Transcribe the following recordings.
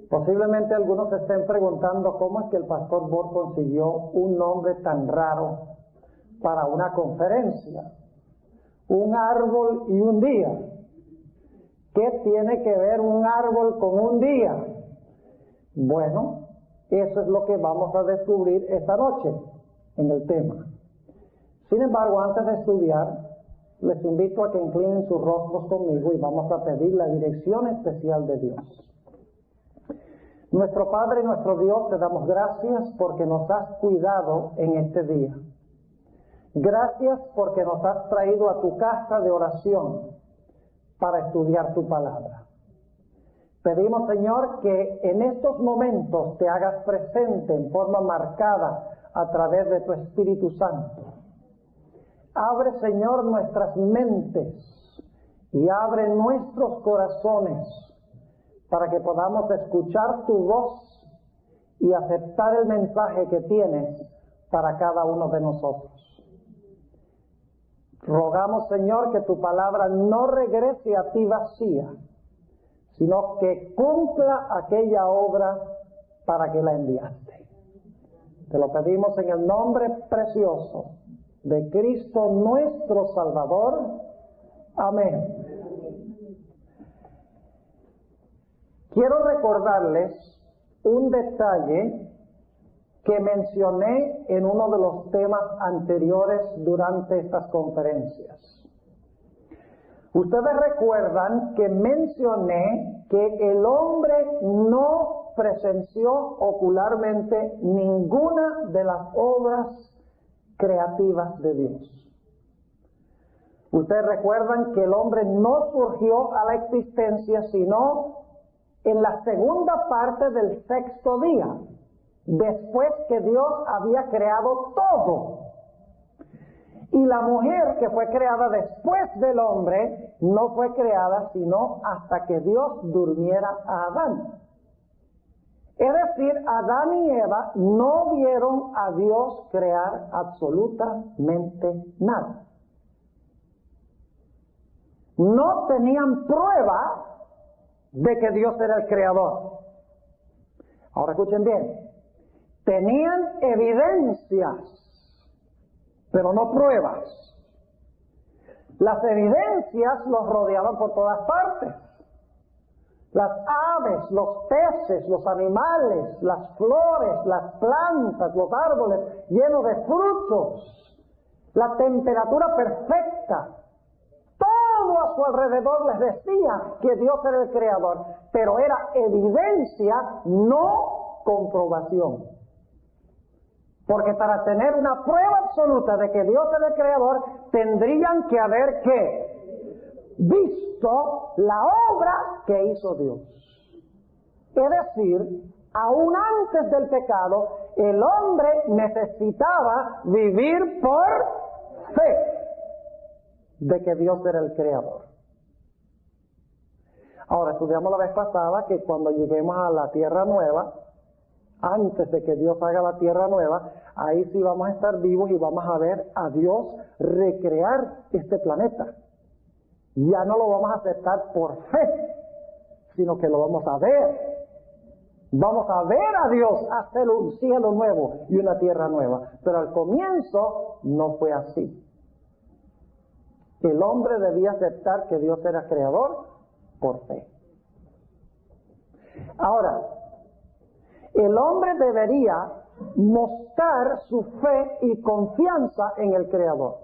Posiblemente algunos se estén preguntando cómo es que el pastor Bor consiguió un nombre tan raro para una conferencia. Un árbol y un día. ¿Qué tiene que ver un árbol con un día? Bueno, eso es lo que vamos a descubrir esta noche en el tema. Sin embargo, antes de estudiar, les invito a que inclinen sus rostros conmigo y vamos a pedir la dirección especial de Dios. Nuestro Padre y nuestro Dios, te damos gracias porque nos has cuidado en este día. Gracias porque nos has traído a tu casa de oración para estudiar tu palabra. Pedimos, Señor, que en estos momentos te hagas presente en forma marcada a través de tu Espíritu Santo. Abre, Señor, nuestras mentes y abre nuestros corazones para que podamos escuchar tu voz y aceptar el mensaje que tienes para cada uno de nosotros. Rogamos, Señor, que tu palabra no regrese a ti vacía, sino que cumpla aquella obra para que la enviaste. Te lo pedimos en el nombre precioso de Cristo nuestro Salvador. Amén. Quiero recordarles un detalle que mencioné en uno de los temas anteriores durante estas conferencias. Ustedes recuerdan que mencioné que el hombre no presenció ocularmente ninguna de las obras creativas de Dios. Ustedes recuerdan que el hombre no surgió a la existencia sino en la segunda parte del sexto día, después que Dios había creado todo. Y la mujer que fue creada después del hombre no fue creada sino hasta que Dios durmiera a Adán. Es decir, Adán y Eva no vieron a Dios crear absolutamente nada. No tenían prueba de que Dios era el creador. Ahora escuchen bien. Tenían evidencias, pero no pruebas. Las evidencias los rodeaban por todas partes. Las aves, los peces, los animales, las flores, las plantas, los árboles llenos de frutos, la temperatura perfecta. Todo a su alrededor les decía que Dios era el creador, pero era evidencia, no comprobación. Porque para tener una prueba absoluta de que Dios es el creador, tendrían que haber ¿qué? Visto la obra que hizo Dios. Es decir, aún antes del pecado, el hombre necesitaba vivir por fe de que Dios era el creador. Ahora, estudiamos la vez pasada que cuando lleguemos a la tierra nueva, antes de que Dios haga la tierra nueva, ahí sí vamos a estar vivos y vamos a ver a Dios recrear este planeta. Ya no lo vamos a aceptar por fe, sino que lo vamos a ver. Vamos a ver a Dios hacer un cielo nuevo y una tierra nueva. Pero al comienzo no fue así. El hombre debía aceptar que Dios era creador por fe. Ahora, el hombre debería mostrar su fe y confianza en el creador.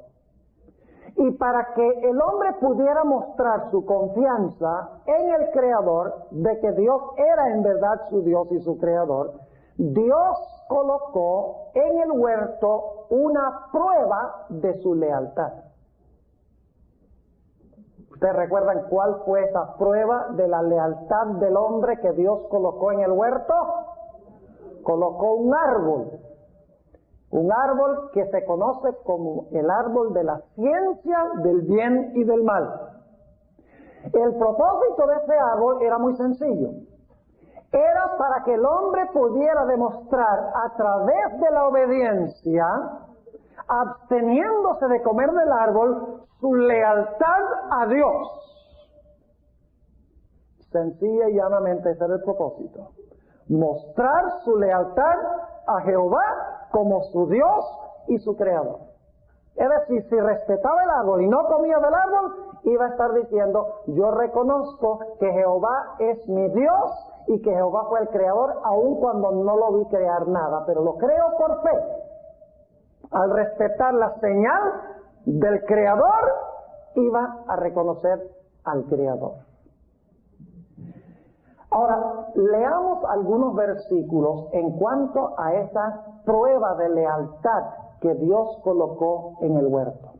Y para que el hombre pudiera mostrar su confianza en el creador, de que Dios era en verdad su Dios y su creador, Dios colocó en el huerto una prueba de su lealtad. ¿Ustedes recuerdan cuál fue esa prueba de la lealtad del hombre que Dios colocó en el huerto? Colocó un árbol que se conoce como el árbol de la ciencia del bien y del mal. El propósito de ese árbol era muy sencillo. Era para que el hombre pudiera demostrar a través de la obediencia, absteniéndose de comer del árbol, su lealtad a Dios. Sencilla y llanamente ese era el propósito. Mostrar su lealtad a Jehová como su Dios y su Creador. Es decir, si respetaba el árbol y no comía del árbol, iba a estar diciendo, yo reconozco que Jehová es mi Dios y que Jehová fue el Creador, aun cuando no lo vi crear nada, pero lo creo por fe. Al respetar la señal del Creador, iba a reconocer al Creador. Ahora, leamos algunos versículos en cuanto a esa prueba de lealtad que Dios colocó en el huerto.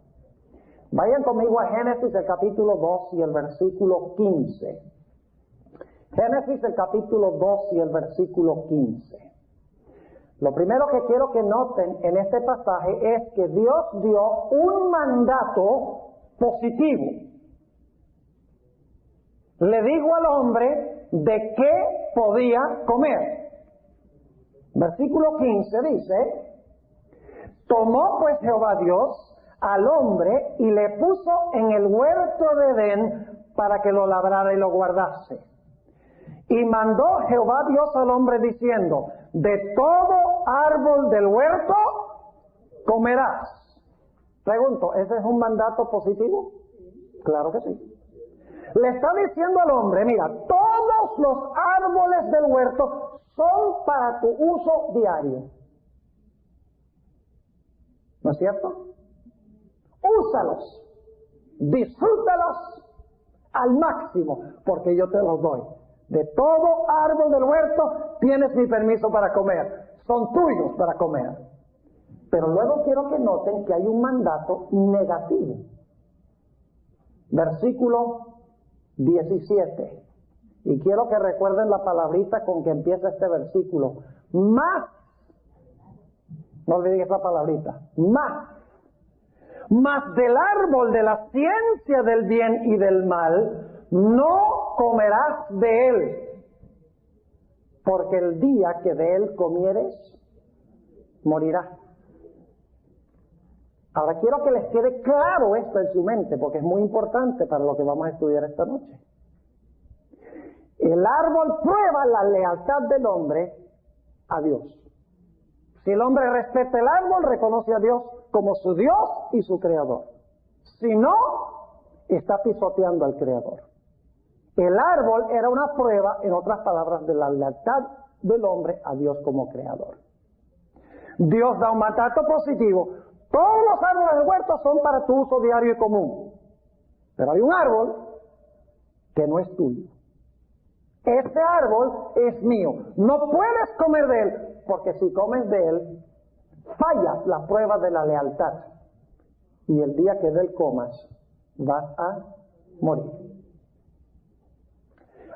Vayan conmigo a Génesis, el capítulo 2 y el versículo 15. Génesis, el capítulo 2 y el versículo 15. Lo primero que quiero que noten en este pasaje es que Dios dio un mandato positivo. Le dijo al hombre de qué podía comer. Versículo 15 dice, tomó pues Jehová Dios al hombre y le puso en el huerto de Edén para que lo labrara y lo guardase. Y mandó Jehová Dios al hombre diciendo, de todo árbol del huerto comerás. Pregunto, ¿ese es un mandato positivo? Claro que sí. Le está diciendo al hombre, mira, todos los árboles del huerto son para tu uso diario. ¿No es cierto? Úsalos, disfrútalos al máximo, porque yo te los doy. De todo árbol del huerto tienes mi permiso para comer, son tuyos para comer. Pero luego quiero que noten que hay un mandato negativo. Versículo 17. Y quiero que recuerden la palabrita con que empieza este versículo. Más. No olviden esa palabrita. Más. Mas del árbol de la ciencia del bien y del mal no comerás de él, porque el día que de él comieres, morirás. Ahora quiero que les quede claro esto en su mente, porque es muy importante para lo que vamos a estudiar esta noche. El árbol prueba la lealtad del hombre a Dios. Si el hombre respeta el árbol, reconoce a Dios como su Dios y su Creador. Si no, está pisoteando al Creador. El árbol era una prueba, en otras palabras, de la lealtad del hombre a Dios como Creador. Dios da un mandato positivo. Todos los árboles del huerto son para tu uso diario y común. Pero hay un árbol que no es tuyo. Este árbol es mío. No puedes comer de él, porque si comes de él, fallas la prueba de la lealtad. Y el día que de él comas, vas a morir.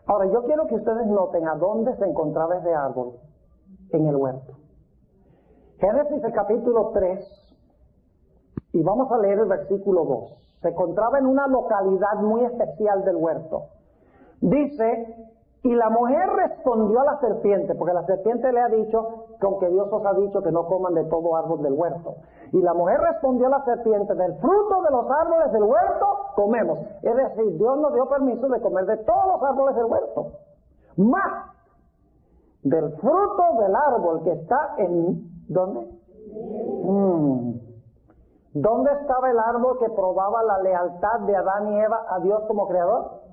Ahora, yo quiero que ustedes noten a dónde se encontraba ese árbol en el huerto. Génesis, el capítulo 3, y vamos a leer el versículo 2. Se encontraba en una localidad muy especial del huerto. Dice, y la mujer respondió a la serpiente, porque la serpiente le ha dicho, con que Dios os ha dicho que no coman de todo árbol del huerto. Y la mujer respondió a la serpiente, del fruto de los árboles del huerto comemos. Es decir, Dios nos dio permiso de comer de todos los árboles del huerto. Más del fruto del árbol que está en... ¿Dónde? ¿Dónde estaba el árbol que probaba la lealtad de Adán y Eva a Dios como Creador?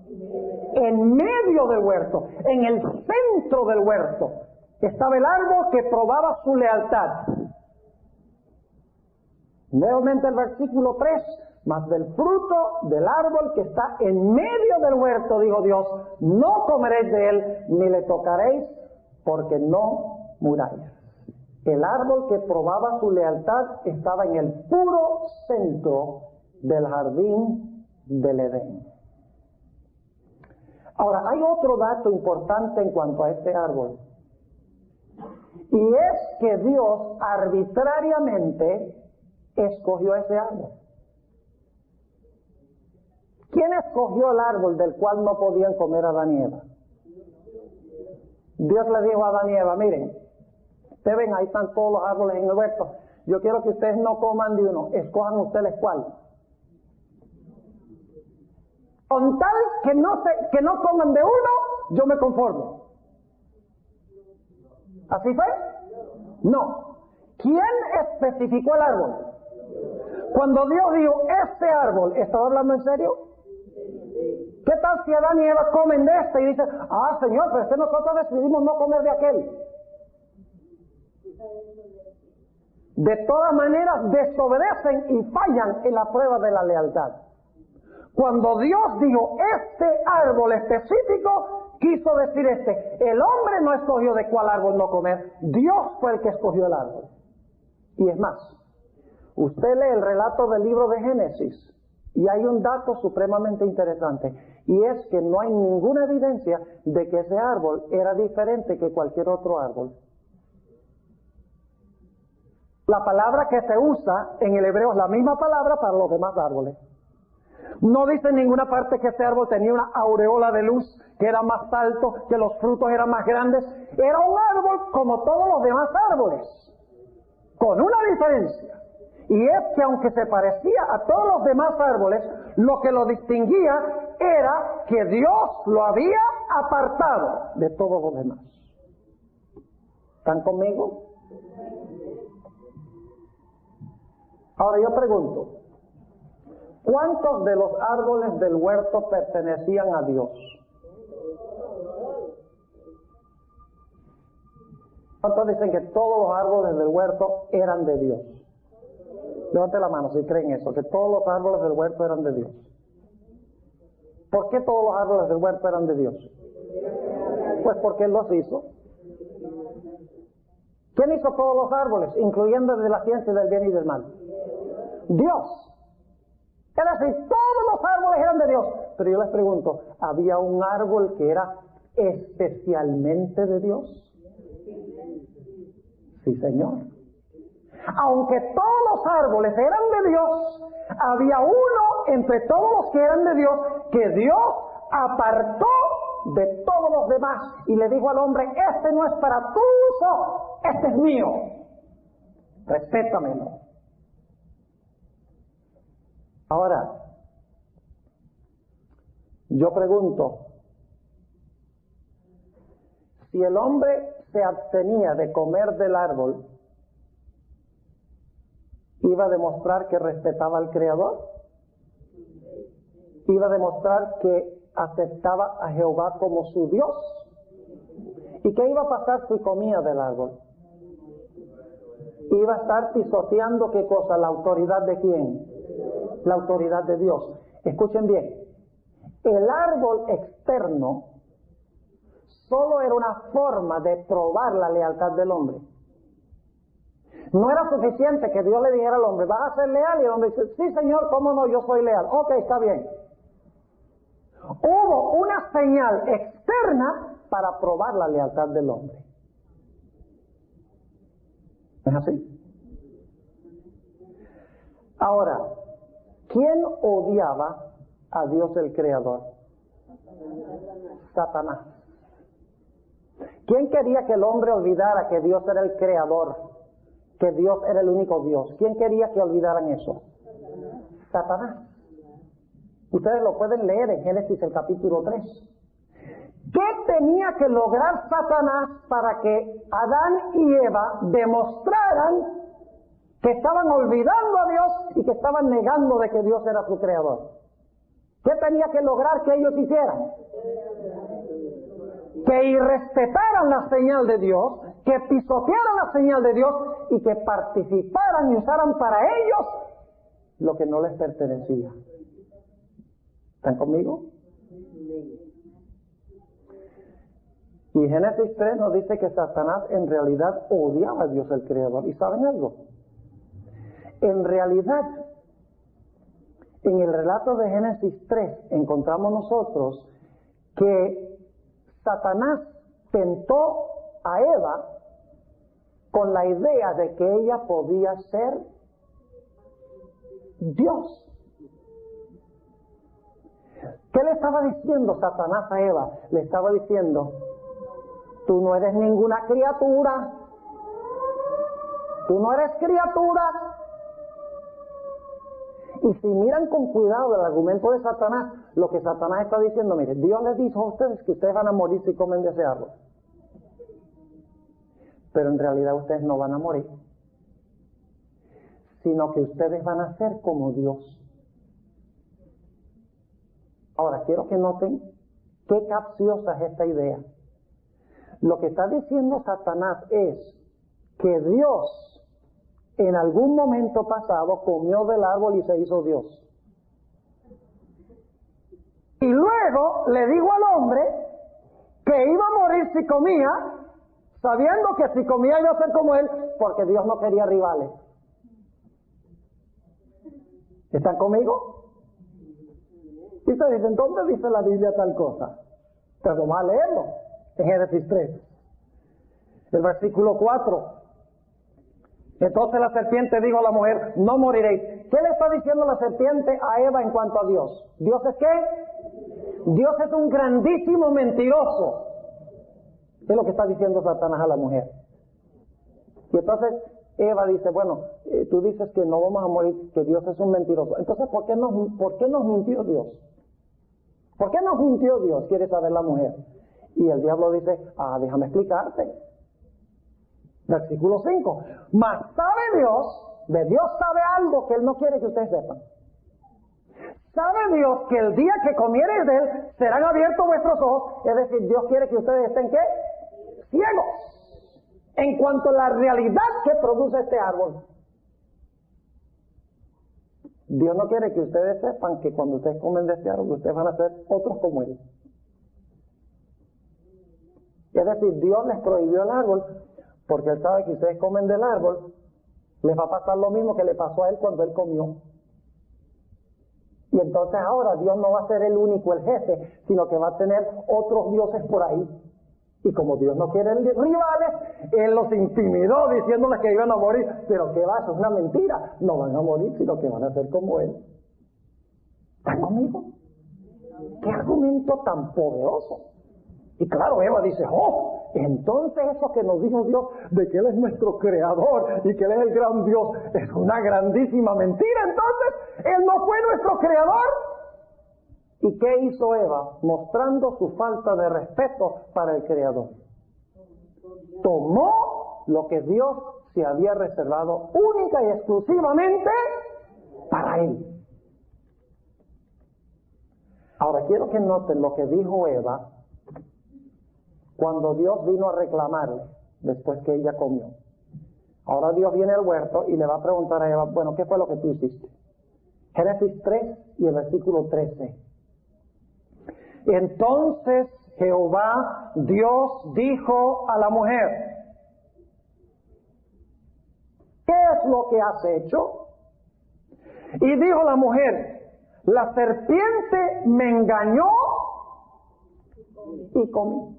En medio del huerto, en el centro del huerto, estaba el árbol que probaba su lealtad. Nuevamente el versículo 3, mas del fruto del árbol que está en medio del huerto, dijo Dios, no comeréis de él, ni le tocaréis, porque no muráis. El árbol que probaba su lealtad estaba en el puro centro del jardín del Edén. Ahora, hay otro dato importante en cuanto a este árbol. Y es que Dios arbitrariamente escogió ese árbol. ¿Quién escogió el árbol del cual no podían comer Adán y Eva? Dios le dijo a Adán y Eva, miren, ustedes ven, ahí están todos los árboles en el huerto. Yo quiero que ustedes no coman de uno, escojan ustedes cuál. Con tal que no coman de uno, yo me conformo. ¿Así fue? No. ¿Quién especificó el árbol? Cuando Dios dijo, este árbol, ¿estaba hablando en serio? ¿Qué tal si Adán y Eva comen de este y dicen, ah, Señor, pero es que nosotros decidimos no comer de aquel? De todas maneras, desobedecen y fallan en la prueba de la lealtad. Cuando Dios dijo, este árbol específico, quiso decir este. El hombre no escogió de cuál árbol no comer. Dios fue el que escogió el árbol. Y es más, usted lee el relato del libro de Génesis y hay un dato supremamente interesante, y es que no hay ninguna evidencia de que ese árbol era diferente que cualquier otro árbol. La palabra que se usa en el hebreo es la misma palabra para los demás árboles. No dice en ninguna parte que ese árbol tenía una aureola de luz, que era más alto, que los frutos eran más grandes. Era un árbol como todos los demás árboles, con una diferencia. Y es que aunque se parecía a todos los demás árboles, lo que lo distinguía era que Dios lo había apartado de todos los demás. ¿Están conmigo? Ahora yo pregunto, ¿cuántos de los árboles del huerto pertenecían a Dios? ¿Cuántos dicen que todos los árboles del huerto eran de Dios? Levante la mano si creen eso, que todos los árboles del huerto eran de Dios. ¿Por qué todos los árboles del huerto eran de Dios? Pues porque Él los hizo. ¿Quién hizo todos los árboles, incluyendo el de la ciencia del bien y del mal? Dios. Es decir, todos los árboles eran de Dios. Pero yo les pregunto, ¿había un árbol que era especialmente de Dios? Sí, Señor. Aunque todos los árboles eran de Dios, había uno entre todos los que eran de Dios que Dios apartó de todos los demás y le dijo al hombre, este no es para tu uso, este es mío, respétamelo. Ahora, yo pregunto, si el hombre se abstenía de comer del árbol, ¿iba a demostrar que respetaba al Creador? ¿Iba a demostrar que aceptaba a Jehová como su Dios? ¿Y qué iba a pasar si comía del árbol? Iba a estar pisoteando, ¿qué cosa? ¿La autoridad de quién? La autoridad de Dios. Escuchen bien, el árbol externo solo era una forma de probar la lealtad del hombre. No era suficiente que Dios le dijera al hombre, ¿vas a ser leal? Y el hombre dice, sí, Señor, ¿cómo no? Yo soy leal. Ok, está bien. Hubo una señal externa para probar la lealtad del hombre. ¿Es así? Ahora, ¿quién odiaba a Dios el Creador? Satanás. ¿Quién quería que el hombre olvidara que Dios era el Creador? Que Dios era el único Dios. ¿Quién quería que olvidaran eso? Satanás. Ustedes lo pueden leer en Génesis el capítulo 3. ¿Qué tenía que lograr Satanás para que Adán y Eva demostraran que estaban olvidando a Dios y que estaban negando de que Dios era su creador? ¿Qué tenía que lograr que ellos hicieran? Que irrespetaran la señal de Dios, que pisotearan la señal de Dios y que participaran y usaran para ellos lo que no les pertenecía. ¿Están conmigo? Y Génesis 3 nos dice que Satanás en realidad odiaba a Dios el Creador. ¿Y saben algo? En realidad, en el relato de Génesis 3 encontramos nosotros que Satanás tentó a Eva con la idea de que ella podía ser Dios. ¿Qué le estaba diciendo Satanás a Eva? Le estaba diciendo, tú no eres ninguna criatura, tú no eres criatura. Y si miran con cuidado el argumento de Satanás, lo que Satanás está diciendo, mire, Dios les dijo a ustedes que ustedes van a morir si comen de ese árbol. Pero en realidad ustedes no van a morir, sino que ustedes van a ser como Dios. Ahora, quiero que noten qué capciosa es esta idea. Lo que está diciendo Satanás es que Dios en algún momento pasado comió del árbol y se hizo Dios. Y luego le dijo al hombre que iba a morir si comía, sabiendo que si comía iba a ser como él, porque Dios no quería rivales. ¿Están conmigo? Y se dice, ¿dónde dice la Biblia tal cosa? Pero vamos a leerlo en Génesis 3, el versículo 4. Entonces la serpiente dijo a la mujer, no moriréis. ¿Qué le está diciendo la serpiente a Eva en cuanto a Dios? ¿Dios es qué? Dios es un grandísimo mentiroso. Es lo que está diciendo Satanás a la mujer. Y entonces Eva dice, bueno, tú dices que no vamos a morir, que Dios es un mentiroso. Entonces, ¿por qué nos mintió Dios? ¿Por qué nos mintió Dios? Quiere saber la mujer. Y el diablo dice, déjame explicarte. Versículo 5. Mas sabe Dios, de Dios sabe algo que Él no quiere que ustedes sepan. Sabe Dios que el día que comiereis de Él, serán abiertos vuestros ojos. Es decir, Dios quiere que ustedes estén, ¿qué? Ciegos. En cuanto a la realidad que produce este árbol. Dios no quiere que ustedes sepan que cuando ustedes comen de este árbol, ustedes van a ser otros como Él. Es decir, Dios les prohibió el árbol porque Él sabe que ustedes comen del árbol, les va a pasar lo mismo que le pasó a Él cuando Él comió. Y entonces ahora Dios no va a ser el único, el jefe, sino que va a tener otros dioses por ahí. Y como Dios no quiere rivales, Él los intimidó diciéndoles que iban a morir. Pero ¿qué va? Eso es una mentira. No van a morir, sino que van a ser como Él. ¿Están conmigo? ¿Qué argumento tan poderoso? Y claro, Eva dice, entonces eso que nos dijo Dios de que Él es nuestro creador y que Él es el gran Dios, es una grandísima mentira. Entonces, Él no fue nuestro creador. ¿Y qué hizo Eva? Mostrando su falta de respeto para el creador. Tomó lo que Dios se había reservado única y exclusivamente para Él. Ahora quiero que noten lo que dijo Eva cuando Dios vino a reclamarle después que ella comió. Ahora Dios viene al huerto y le va a preguntar a Eva, bueno, ¿qué fue lo que tú hiciste? Génesis 3 y el versículo 13. Entonces Jehová Dios dijo a la mujer, ¿qué es lo que has hecho? Y dijo la mujer, la serpiente me engañó y comí.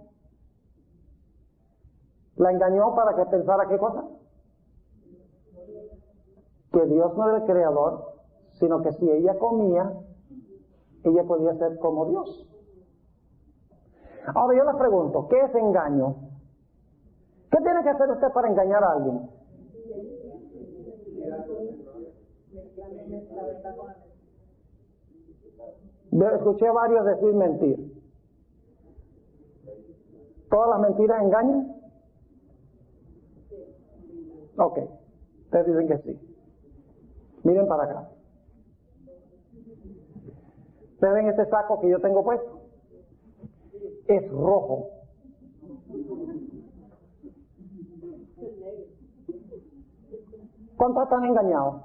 ¿La engañó para que pensara qué cosa? Que Dios no era el creador, sino que si ella comía, ella podía ser como Dios. Ahora yo les pregunto, ¿qué es engaño? ¿Qué tiene que hacer usted para engañar a alguien? Yo escuché a varios decir mentir. ¿Todas las mentiras engañan? Ok, ustedes dicen que sí. Miren para acá. ¿Ustedes ven este saco que yo tengo puesto? Es rojo. ¿Cuántos están engañados?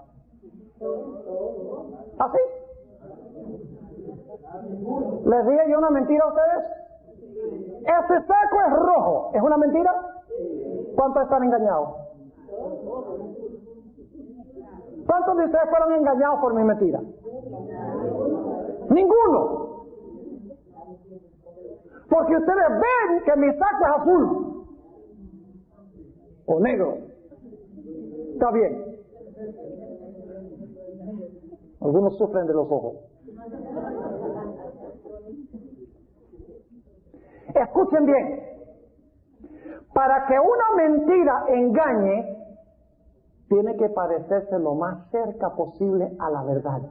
¿Así? ¿Les dije yo una mentira a ustedes? Ese saco es rojo. ¿Es una mentira? ¿Cuántos están engañados? ¿Cuántos de ustedes fueron engañados por mi mentira? Ninguno. Porque ustedes ven que mi saco es azul o negro. Está bien. Algunos sufren de los ojos. Escuchen bien. Para que una mentira engañe, tiene que parecerse lo más cerca posible a la verdad.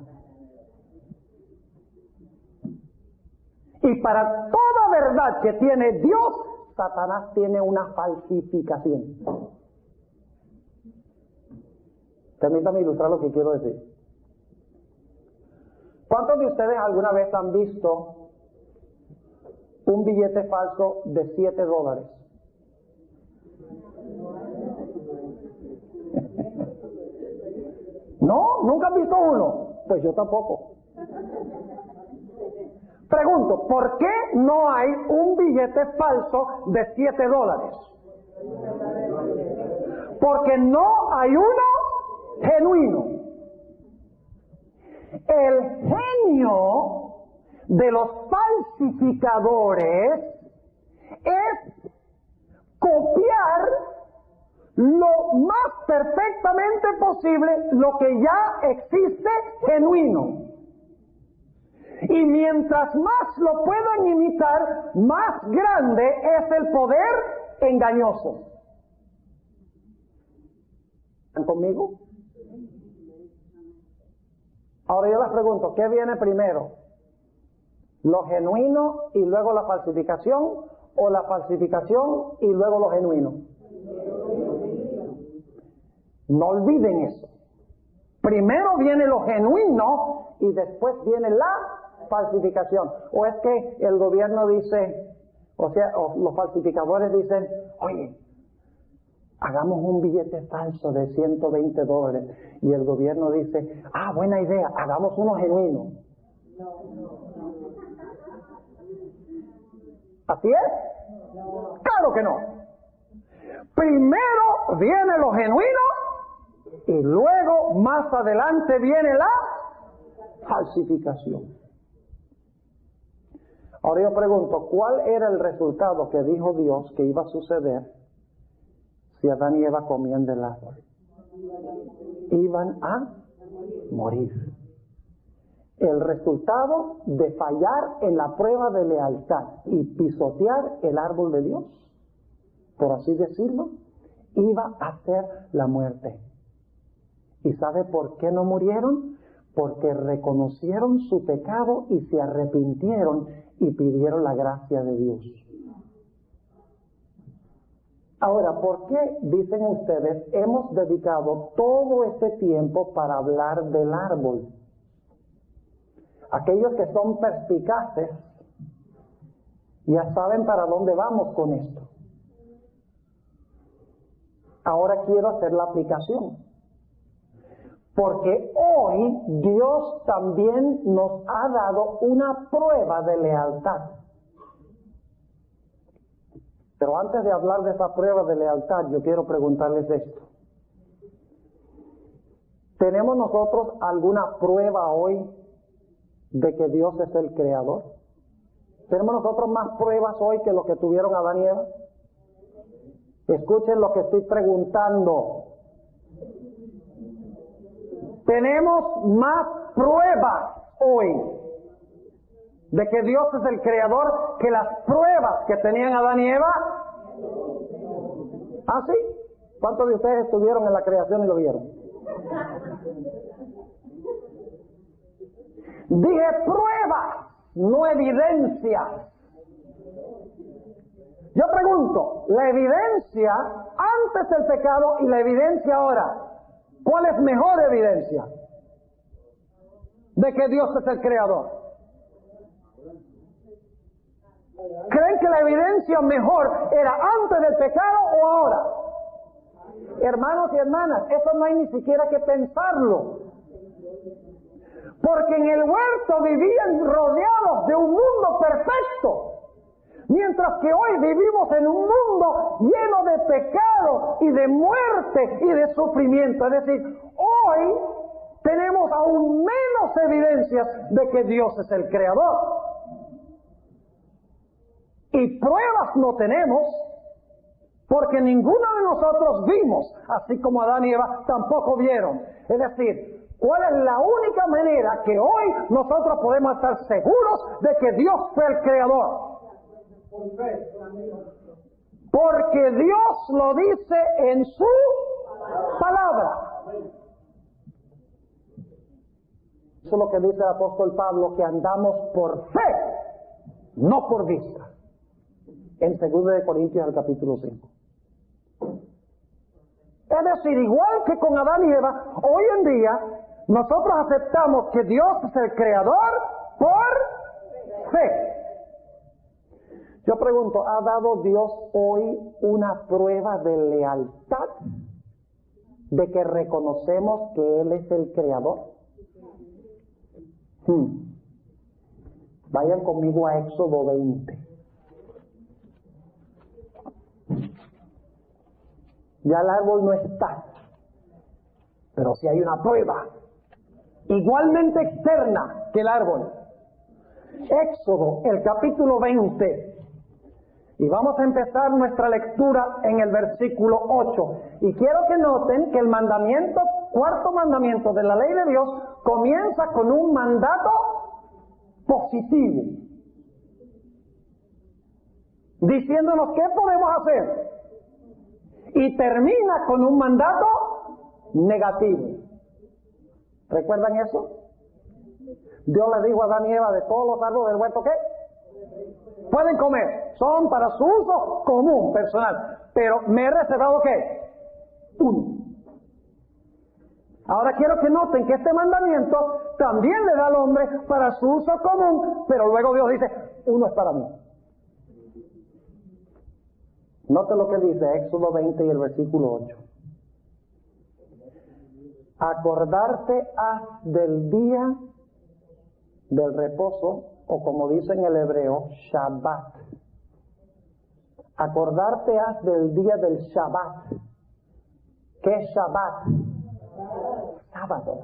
Y para toda verdad que tiene Dios, Satanás tiene una falsificación. Permítame ilustrar lo que quiero decir. ¿Cuántos de ustedes alguna vez han visto un billete falso de $7? ¿No? ¿Nunca han visto uno? Pues yo tampoco. Pregunto, ¿por qué no hay un billete falso de $7? Porque no hay uno genuino. El genio de los falsificadores es copiar lo más perfectamente posible lo que ya existe genuino. Y mientras más lo puedan imitar, más grande es el poder engañoso. ¿Están conmigo? Ahora yo les pregunto, ¿qué viene primero? ¿Lo genuino y luego la falsificación? ¿O la falsificación y luego lo genuino? No olviden eso. Primero viene lo genuino y después viene la falsificación. O es que el gobierno dice, o los falsificadores dicen, oye, hagamos un billete falso de $120. Y el gobierno dice, buena idea, hagamos uno genuino. ¿Así es? Claro que no. Primero viene lo genuino y luego más adelante viene la falsificación. Ahora yo pregunto, ¿cuál era el resultado que dijo Dios que iba a suceder si Adán y Eva comían del árbol? Iban a morir. El resultado de fallar en la prueba de lealtad y pisotear el árbol de Dios, por así decirlo, iba a ser la muerte. ¿Y sabe por qué no murieron? Porque reconocieron su pecado y se arrepintieron y pidieron la gracia de Dios. Ahora, ¿por qué, dicen ustedes, hemos dedicado todo este tiempo para hablar del árbol? Aquellos que son perspicaces ya saben para dónde vamos con esto. Ahora quiero hacer la aplicación. Porque hoy Dios también nos ha dado una prueba de lealtad. Pero antes de hablar de esa prueba de lealtad, yo quiero preguntarles esto. ¿Tenemos nosotros alguna prueba hoy de que Dios es el creador? ¿Tenemos nosotros más pruebas hoy que lo que tuvieron Adán y Eva? Escuchen lo que estoy preguntando. Tenemos más pruebas hoy de que Dios es el creador que las pruebas que tenían Adán y Eva. ¿Ah, sí? ¿Cuántos de ustedes estuvieron en la creación y lo vieron? Dije pruebas, no evidencias. Yo pregunto, la evidencia antes del pecado y la evidencia ahora, ¿cuál es mejor evidencia de que Dios es el creador? ¿Creen que la evidencia mejor era antes del pecado o ahora? Hermanos y hermanas, eso no hay ni siquiera que pensarlo. Porque en el huerto vivían rodeados de un mundo perfecto. Mientras que hoy vivimos en un mundo lleno de pecado y de muerte y de sufrimiento. Es decir, hoy tenemos aún menos evidencias de que Dios es el creador. Y pruebas no tenemos porque ninguno de nosotros vimos, así como Adán y Eva tampoco vieron. Es decir, ¿cuál es la única manera que hoy nosotros podemos estar seguros de que Dios fue el creador? Porque Dios lo dice en su palabra. Eso es lo que dice el apóstol Pablo, que andamos por fe no por vista. En 2 de Corintios, el capítulo 5. Es decir, igual que con Adán y Eva, hoy en día nosotros aceptamos que Dios es el creador por fe. Yo pregunto, ¿ha dado Dios hoy una prueba de lealtad? ¿De que reconocemos que Él es el creador? Vayan conmigo a Éxodo 20. Ya el árbol no está, pero sí hay una prueba, igualmente externa que el árbol. Éxodo, el capítulo 20. Y vamos a empezar nuestra lectura en el versículo 8. Y quiero que noten que el mandamiento, cuarto mandamiento de la ley de Dios, comienza con un mandato positivo, diciéndonos qué podemos hacer, y termina con un mandato negativo. ¿Recuerdan eso? Dios le dijo a Adán y Eva, de todos los árboles del huerto, ¿qué? Pueden comer, son para su uso común, personal, pero me he reservado ¿qué? Uno. Ahora quiero que noten que este mandamiento también le da al hombre para su uso común, pero luego Dios dice, uno es para mí. Note lo que dice Éxodo 20 y el versículo 8. Acordarte has del día del reposo, o como dice en el hebreo, Shabbat. Acordarte has del día del Shabbat. ¿Qué es Shabbat? Sábado.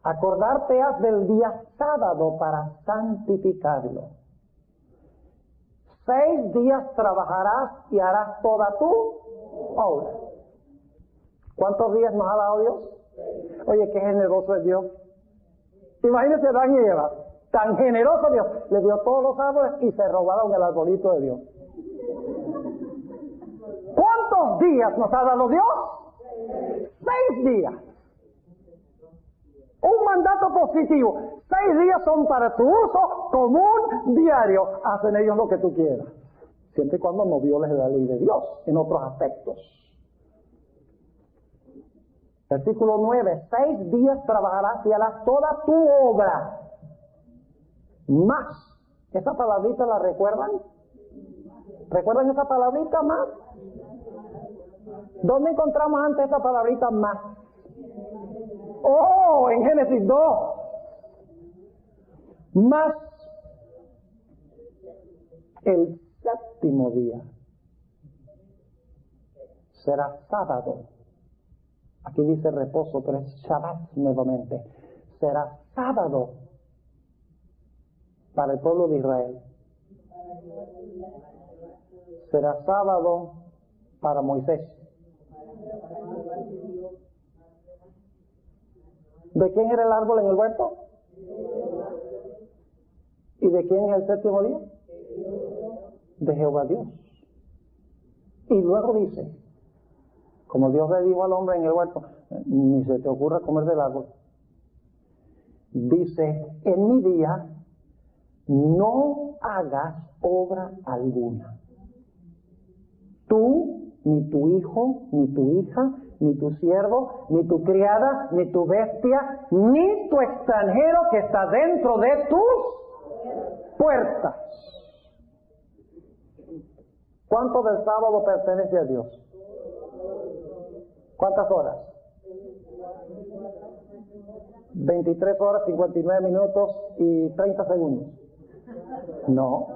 Acordarte has del día sábado para santificarlo. 6 días trabajarás y harás toda tu obra. ¿Cuántos días nos ha dado Dios? Oye, qué generoso es Dios. Imagínense Adán y Eva, tan generoso Dios, le dio todos los árboles y se robaron el arbolito de Dios. ¿Cuántos días nos ha dado Dios? 6 días. Un mandato positivo. 6 días son para tu uso común diario. Hacen ellos lo que tú quieras, siempre y cuando no violes la ley de Dios en otros aspectos. Versículo 9. 6 días trabajarás y harás toda tu obra. Más. ¿Esa palabrita la recuerdan? ¿Recuerdan esa palabrita más? ¿Dónde encontramos antes esa palabrita más? Oh, en Génesis 2. Más el séptimo día será sábado. Aquí dice reposo, pero es Shabbat nuevamente. Será sábado para el pueblo de Israel. Será sábado para Moisés. ¿De quién era el árbol en el huerto? ¿Y de quién es el séptimo día? De Jehová Dios. Y luego dice, como Dios le dijo al hombre en el huerto, ni se te ocurra comer del árbol. Dice, en mi día no hagas obra alguna. Tú, ni tu hijo, ni tu hija, ni tu siervo, ni tu criada, ni tu bestia, ni tu extranjero que está dentro de tus puertas. ¿Cuánto del sábado pertenece a Dios? ¿Cuántas horas? 23 horas, 59 minutos y 30 segundos. No.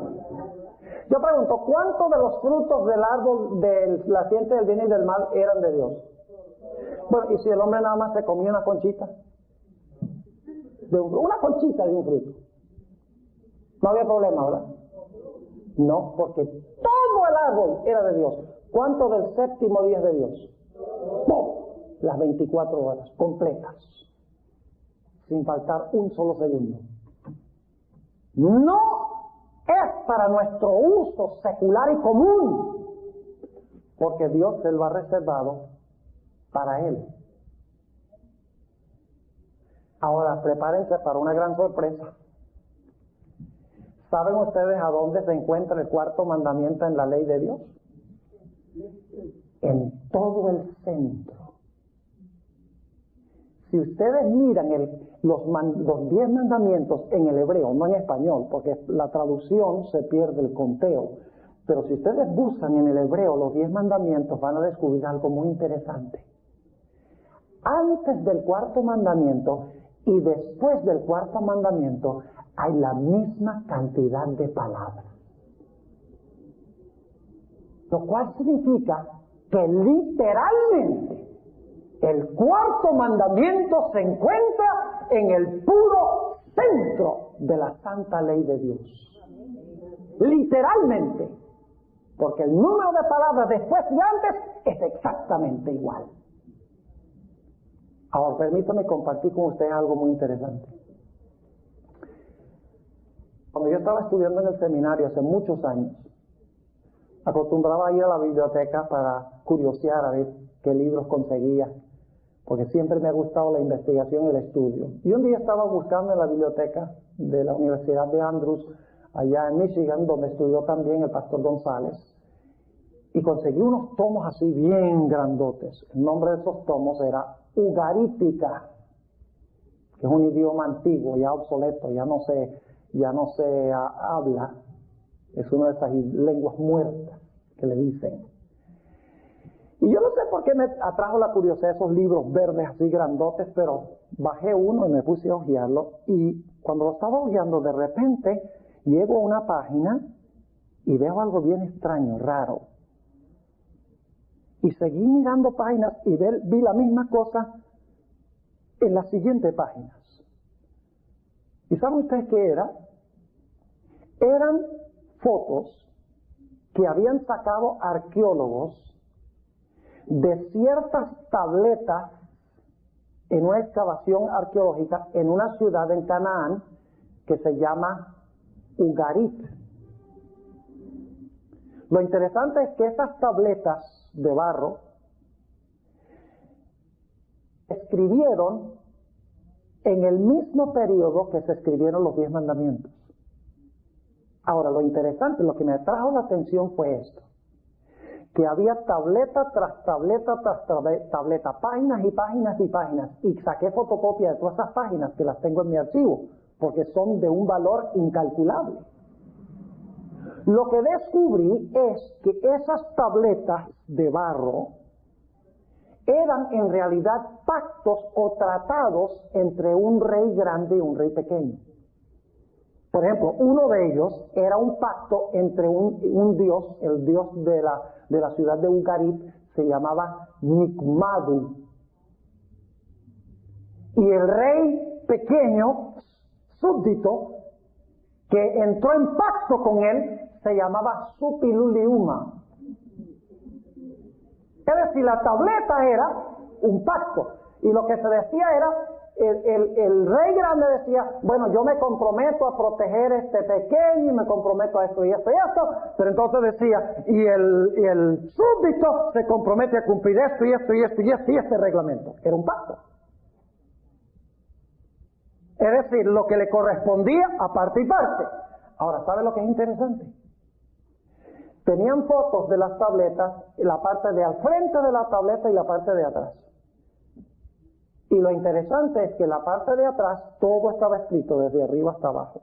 Yo pregunto, ¿cuántos de los frutos del árbol de la ciencia del bien y del mal eran de Dios? Bueno, ¿y si el hombre nada más se comía una conchita? Una conchita de un fruto. No había problema, ¿verdad? No, porque todo el árbol era de Dios. ¿Cuánto del séptimo día es de Dios? Todo. Las 24 horas, completas. Sin faltar un solo segundo. No es para nuestro uso secular y común, porque Dios se lo ha reservado para Él. Ahora, prepárense para una gran sorpresa. ¿Saben ustedes a dónde se encuentra el cuarto mandamiento en la ley de Dios? En todo el centro. Si ustedes miran los 10 mandamientos en el hebreo, no en español, porque la traducción se pierde el conteo, pero si ustedes buscan en el hebreo los 10 mandamientos, van a descubrir algo muy interesante. Antes del cuarto mandamiento y después del cuarto mandamiento hay la misma cantidad de palabras. Lo cual significa que literalmente el cuarto mandamiento se encuentra en el puro centro de la santa ley de Dios. Literalmente. Porque el número de palabras después y antes es exactamente igual. Ahora, permítame compartir con ustedes algo muy interesante. Cuando yo estaba estudiando en el seminario hace muchos años, acostumbraba a ir a la biblioteca para curiosear a ver qué libros conseguía, porque siempre me ha gustado la investigación y el estudio. Y un día estaba buscando en la biblioteca de la Universidad de Andrews, allá en Michigan, donde estudió también el pastor González, y conseguí unos tomos así bien grandotes. El nombre de esos tomos era Ugarítica, que es un idioma antiguo, ya obsoleto, ya no se habla. Es una de esas lenguas muertas que le dicen. Y yo no sé por qué me atrajo la curiosidad esos libros verdes así grandotes, pero bajé uno y me puse a hojearlo. Y cuando lo estaba hojeando, de repente llego a una página y veo algo bien extraño, raro. Y seguí mirando páginas y vi la misma cosa en las siguientes páginas. ¿Y saben ustedes qué era? Eran fotos que habían sacado arqueólogos de ciertas tabletas en una excavación arqueológica en una ciudad en Canaán que se llama Ugarit. Lo interesante es que esas tabletas de barro escribieron en el mismo periodo que se escribieron los 10 mandamientos. Ahora, lo interesante, lo que me atrajo la atención fue esto, que había tableta tras tableta tras tableta, páginas y páginas y páginas, y saqué fotocopia de todas esas páginas que las tengo en mi archivo, porque son de un valor incalculable. Lo que descubrí es que esas tabletas de barro eran en realidad pactos o tratados entre un rey grande y un rey pequeño. Por ejemplo, uno de ellos era un pacto entre un dios, el dios de la ciudad de Ugarit, se llamaba Nicmadu. Y el rey pequeño, súbdito, que entró en pacto con él, se llamaba Supiluliuma. Es decir, la tableta era un pacto. Y lo que se decía era, el rey grande decía, bueno, yo me comprometo a proteger este pequeño y me comprometo a esto y esto y esto, pero entonces decía, y el súbdito se compromete a cumplir esto y esto y esto y esto y este reglamento. Era un pacto. Es decir, lo que le correspondía a parte y parte. Ahora, ¿sabe lo que es interesante? Tenían fotos de las tabletas, la parte de al frente de la tableta y la parte de atrás. Y lo interesante es que la parte de atrás todo estaba escrito desde arriba hasta abajo.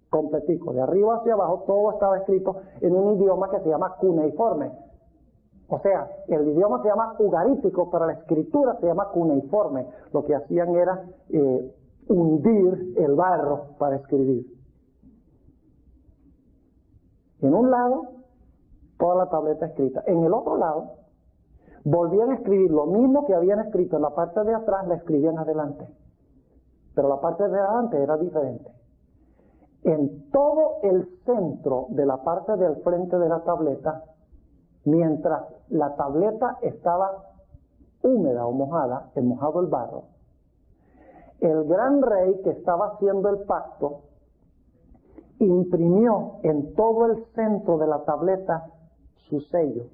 Completico, de arriba hacia abajo todo estaba escrito en un idioma que se llama cuneiforme. O sea, el idioma se llama ugarítico, pero la escritura se llama cuneiforme. Lo que hacían era hundir el barro para escribir. En un lado, toda la tableta escrita. En el otro lado, volvían a escribir lo mismo que habían escrito en la parte de atrás, la escribían adelante. Pero la parte de adelante era diferente. En todo el centro de la parte del frente de la tableta, mientras la tableta estaba húmeda o mojada, mojado el barro, el gran rey que estaba haciendo el pacto imprimió en todo el centro de la tableta su sello.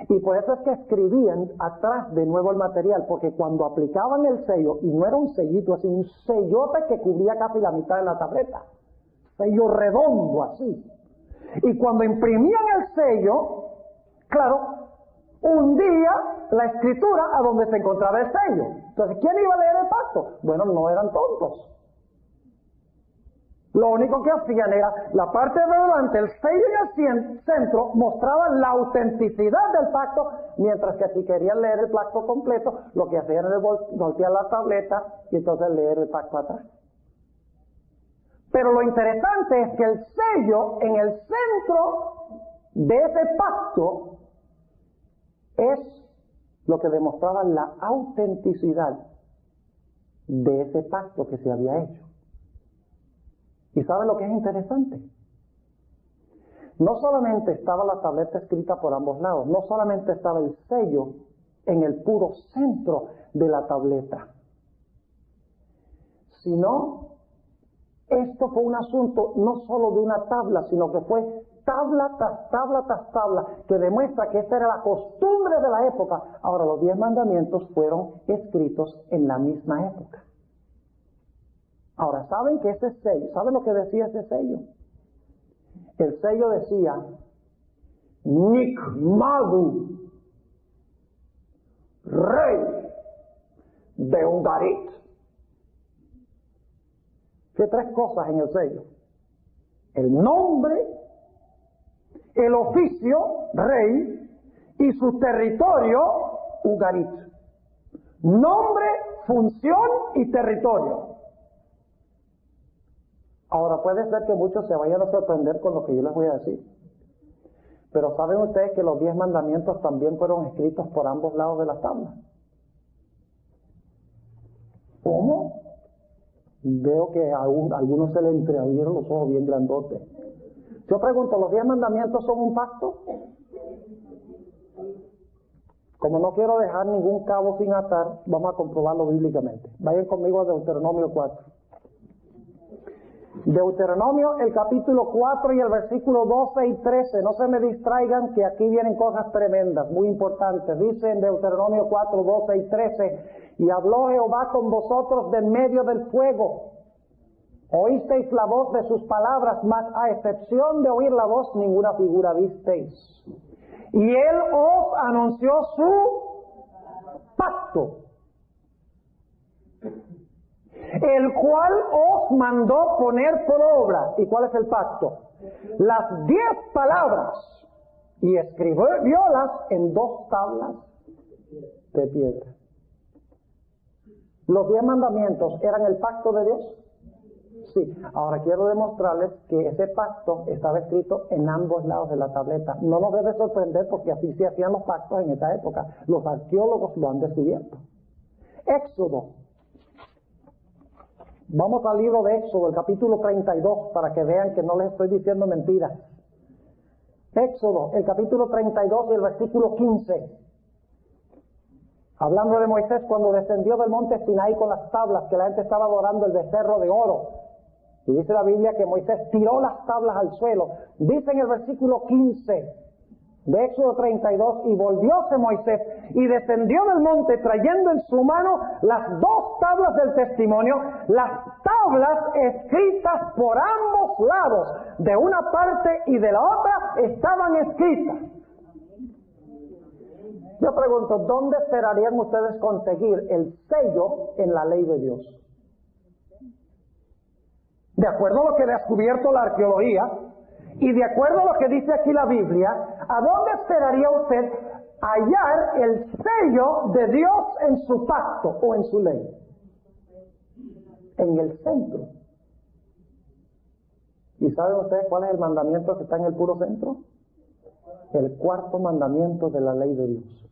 Y por eso es que escribían atrás de nuevo el material, porque cuando aplicaban el sello, y no era un sellito así, un sellote que cubría casi la mitad de la tableta, sello redondo así. Y cuando imprimían el sello, claro, hundía la escritura a donde se encontraba el sello. Entonces, ¿quién iba a leer el pacto? Bueno, no eran tontos. Lo único que hacían era, la parte de adelante, el sello en el centro, mostraba la autenticidad del pacto, mientras que si querían leer el pacto completo, lo que hacían era voltear la tableta y entonces leer el pacto atrás. Pero lo interesante es que el sello en el centro de ese pacto es lo que demostraba la autenticidad de ese pacto que se había hecho. ¿Y saben lo que es interesante? No solamente estaba la tableta escrita por ambos lados, no solamente estaba el sello en el puro centro de la tableta, sino esto fue un asunto no solo de una tabla, sino que fue tabla tras tabla tras tabla, que demuestra que esta era la costumbre de la época. Ahora, los 10 mandamientos fueron escritos en la misma época. Ahora, ¿saben que ese sello, saben lo que decía ese sello? El sello decía, Nikmadu, rey de Ugarit. Hay 3 cosas en el sello: el nombre, el oficio, rey, y su territorio, Ugarit. Nombre, función y territorio. Ahora, puede ser que muchos se vayan a sorprender con lo que yo les voy a decir. Pero ¿saben ustedes que los 10 mandamientos también fueron escritos por ambos lados de la tabla? ¿Cómo? Veo que a algunos se le entreabrieron los ojos bien grandotes. Yo pregunto, ¿los 10 mandamientos son un pacto? Como no quiero dejar ningún cabo sin atar, vamos a comprobarlo bíblicamente. Vayan conmigo a Deuteronomio 4. Deuteronomio, el capítulo 4 y el versículo 12 y 13. No se me distraigan, que aquí vienen cosas tremendas, muy importantes. Dice en Deuteronomio 4, 12 y 13: y habló Jehová con vosotros de en medio del fuego. Oísteis la voz de sus palabras, mas a excepción de oír la voz, ninguna figura visteis. Y él os anunció su pacto, el cual os mandó poner por obra. ¿Y cuál es el pacto? Las 10 palabras, y escribiólas en 2 tablas de piedra. ¿Los 10 mandamientos eran el pacto de Dios? Sí. Ahora quiero demostrarles que ese pacto estaba escrito en ambos lados de la tableta. No nos debe sorprender, porque así se hacían los pactos en esa época. Los arqueólogos lo han descubierto. Éxodo. Vamos al libro de Éxodo, el capítulo 32, para que vean que no les estoy diciendo mentiras. Éxodo, el capítulo 32 y el versículo 15. Hablando de Moisés cuando descendió del monte Sinaí con las tablas, que la gente estaba adorando el becerro de oro. Y dice la Biblia que Moisés tiró las tablas al suelo. Dice en el versículo 15 de Éxodo 32, y volvióse Moisés y descendió del monte trayendo en su mano las 2 tablas del testimonio, las tablas escritas por ambos lados, de una parte y de la otra estaban escritas. Yo pregunto, ¿dónde esperarían ustedes conseguir el sello en la ley de Dios? De acuerdo a lo que ha descubierto la arqueología, y de acuerdo a lo que dice aquí la Biblia, ¿a dónde esperaría usted hallar el sello de Dios en su pacto o en su ley? En el centro. ¿Y saben ustedes cuál es el mandamiento que está en el puro centro? El 4º mandamiento de la ley de Dios.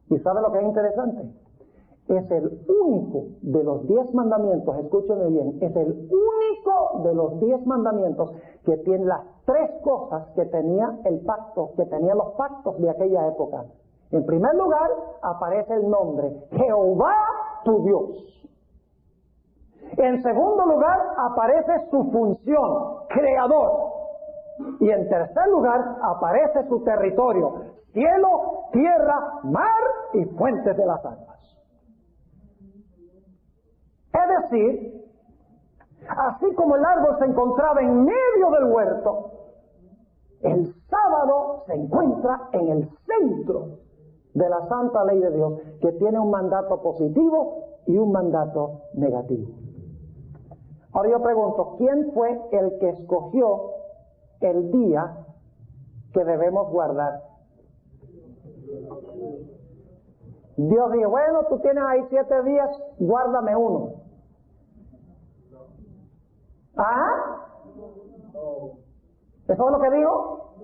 ¿Y saben lo que es interesante? Es el único de los 10 mandamientos, escúchenme bien, es el único de los 10 mandamientos que tiene las 3 cosas que tenía el pacto, que tenían los pactos de aquella época. En primer lugar, aparece el nombre, Jehová tu Dios. En segundo lugar, aparece su función, creador. Y en tercer lugar aparece su territorio: cielo, tierra, mar y fuentes de las aguas. Es decir, así como el árbol se encontraba en medio del huerto, el sábado se encuentra en el centro de la santa ley de Dios, que tiene un mandato positivo y un mandato negativo. Ahora yo pregunto, ¿quién fue el que escogió el día que debemos guardar? Dios dijo, bueno, tú tienes ahí 7 días, guárdame uno. ¿Ah? ¿Eso es lo que dijo?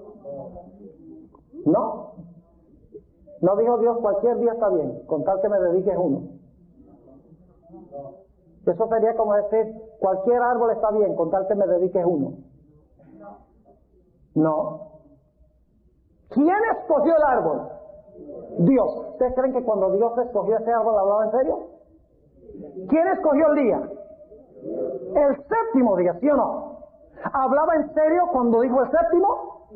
No. No dijo Dios, cualquier día está bien, con tal que me dediques uno. Eso sería como decir, cualquier árbol está bien, con tal que me dediques uno. No. ¿Quién escogió el árbol? Dios. ¿Ustedes creen que cuando Dios escogió ese árbol hablaba en serio? ¿Quién escogió el día? El séptimo día, ¿sí o no? ¿Hablaba en serio cuando dijo el séptimo?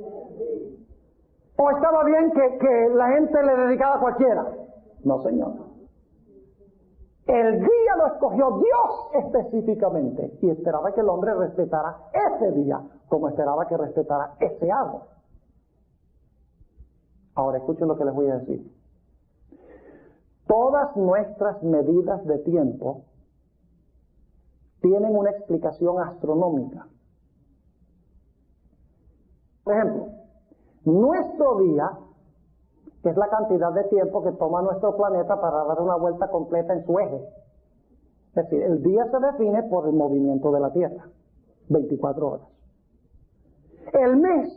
¿O estaba bien que la gente le dedicara a cualquiera? No, señor. El día lo escogió Dios específicamente y esperaba que el hombre respetara ese día como esperaba que respetara ese árbol. Ahora escuchen lo que les voy a decir. Todas nuestras medidas de tiempo tienen una explicación astronómica. Por ejemplo, nuestro día es la cantidad de tiempo que toma nuestro planeta para dar una vuelta completa en su eje. Es decir, el día se define por el movimiento de la Tierra, 24 horas. El mes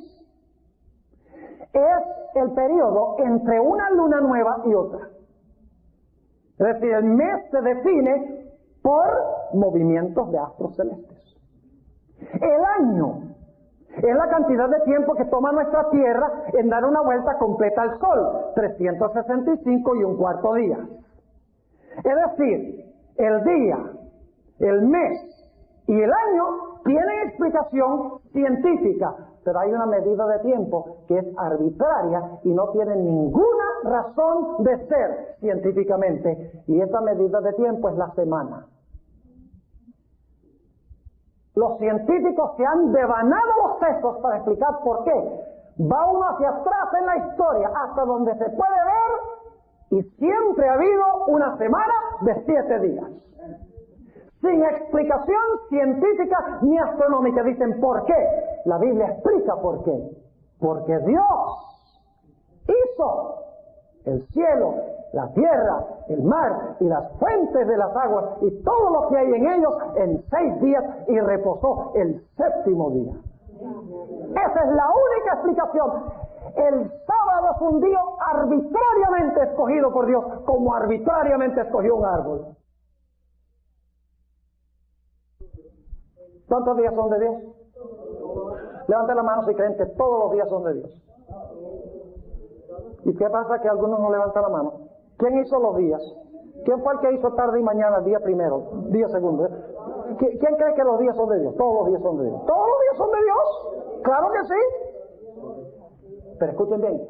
es el periodo entre una luna nueva y otra. Es decir, el mes se define por movimientos de astros celestes. El año es la cantidad de tiempo que toma nuestra Tierra en dar una vuelta completa al Sol, 365 y un cuarto días. Es decir, el día, el mes y el año tienen explicación científica, pero hay una medida de tiempo que es arbitraria y no tiene ninguna razón de ser científicamente, y esa medida de tiempo es la semana. Los científicos se han devanado los sesos para explicar por qué. Va uno hacia atrás en la historia, hasta donde se puede ver, y siempre ha habido una semana de 7 días. Sin explicación científica ni astronómica. Dicen, ¿por qué? La Biblia explica por qué. Porque Dios hizo el cielo, la tierra, el mar y las fuentes de las aguas y todo lo que hay en ellos en 6 días y reposó el 7º día. Esa es la única explicación. El sábado es un día arbitrariamente escogido por Dios, como arbitrariamente escogió un árbol. ¿Cuántos días son de Dios? Levanten la mano si creen que todos los días son de Dios. ¿Y qué pasa que algunos no levantan la mano? ¿Quién hizo los días? ¿Quién fue el que hizo tarde y mañana, día primero, día segundo? ¿Quién cree que los días son de Dios? Todos los días son de Dios. ¿Todos los días son de Dios? ¡Claro que sí! Pero escuchen bien.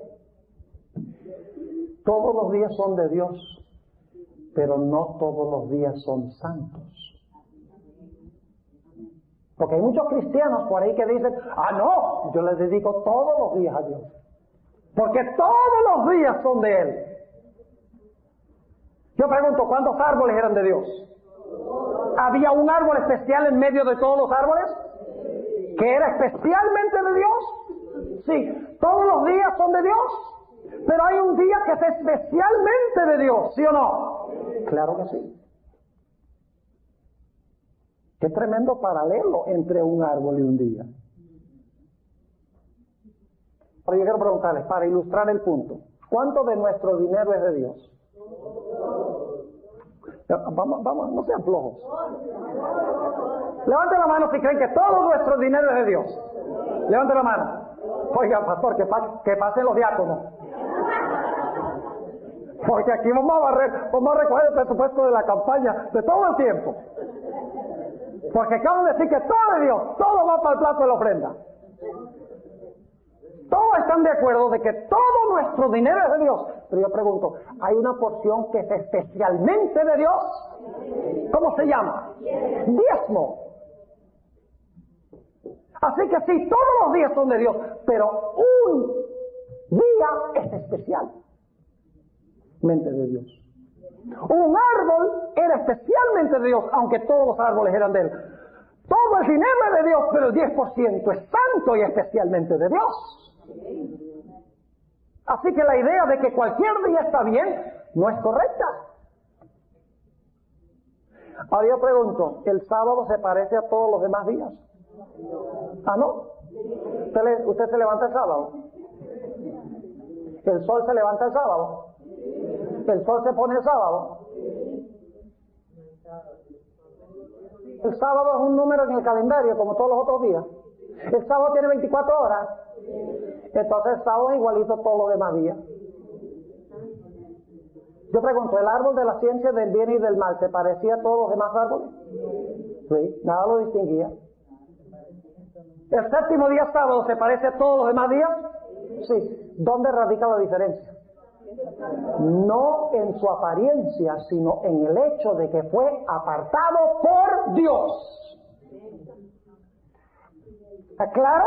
Todos los días son de Dios, pero no todos los días son santos. Porque hay muchos cristianos por ahí que dicen, no, yo les dedico todos los días a Dios. Porque todos los días son de Él. Yo pregunto, ¿cuántos árboles eran de Dios? ¿Había un árbol especial en medio de todos los árboles? ¿Que era especialmente de Dios? Sí, todos los días son de Dios. Pero hay un día que es especialmente de Dios, ¿sí o no? Claro que sí. Qué tremendo paralelo entre un árbol y un día. Pero yo quiero preguntarles, para ilustrar el punto, ¿cuánto de nuestro dinero es de Dios? Vamos, no sean flojos. Levanten la mano si creen que todo nuestro dinero es de Dios. Levanten la mano. Oiga, pastor, que pasen los diáconos. Porque aquí vamos a recoger el presupuesto de la campaña de todo el tiempo. Porque acaban de decir que todo es de Dios, todo va para el plato de la ofrenda. Todos están de acuerdo de que todo nuestro dinero es de Dios. Pero yo pregunto, ¿hay una porción que es especialmente de Dios? ¿Cómo se llama? Diezmo. Así que sí, todos los días son de Dios, pero un día es especialmente de Dios. Un árbol era especialmente de Dios, aunque todos los árboles eran de Él. Todo el dinero es de Dios, pero el 10% es santo y especialmente de Dios. Así que la idea de que cualquier día está bien no es correcta. Ahora yo pregunto, ¿el sábado se parece a todos los demás días? ¿Ah, no? ¿Usted se levanta el sábado? ¿El sol se levanta el sábado? ¿El sol se pone el sábado? El sábado es un número en el calendario, como todos los otros días. El sábado tiene 24 horas. Entonces el sábado es igualito a todos los demás días. Yo pregunto, ¿el árbol de la ciencia del bien y del mal se parecía a todos los demás árboles? Sí, nada lo distinguía. ¿El séptimo día sábado se parece a todos los demás días? Sí. ¿Dónde radica la diferencia? No en su apariencia, sino en el hecho de que fue apartado por Dios. ¿Está claro?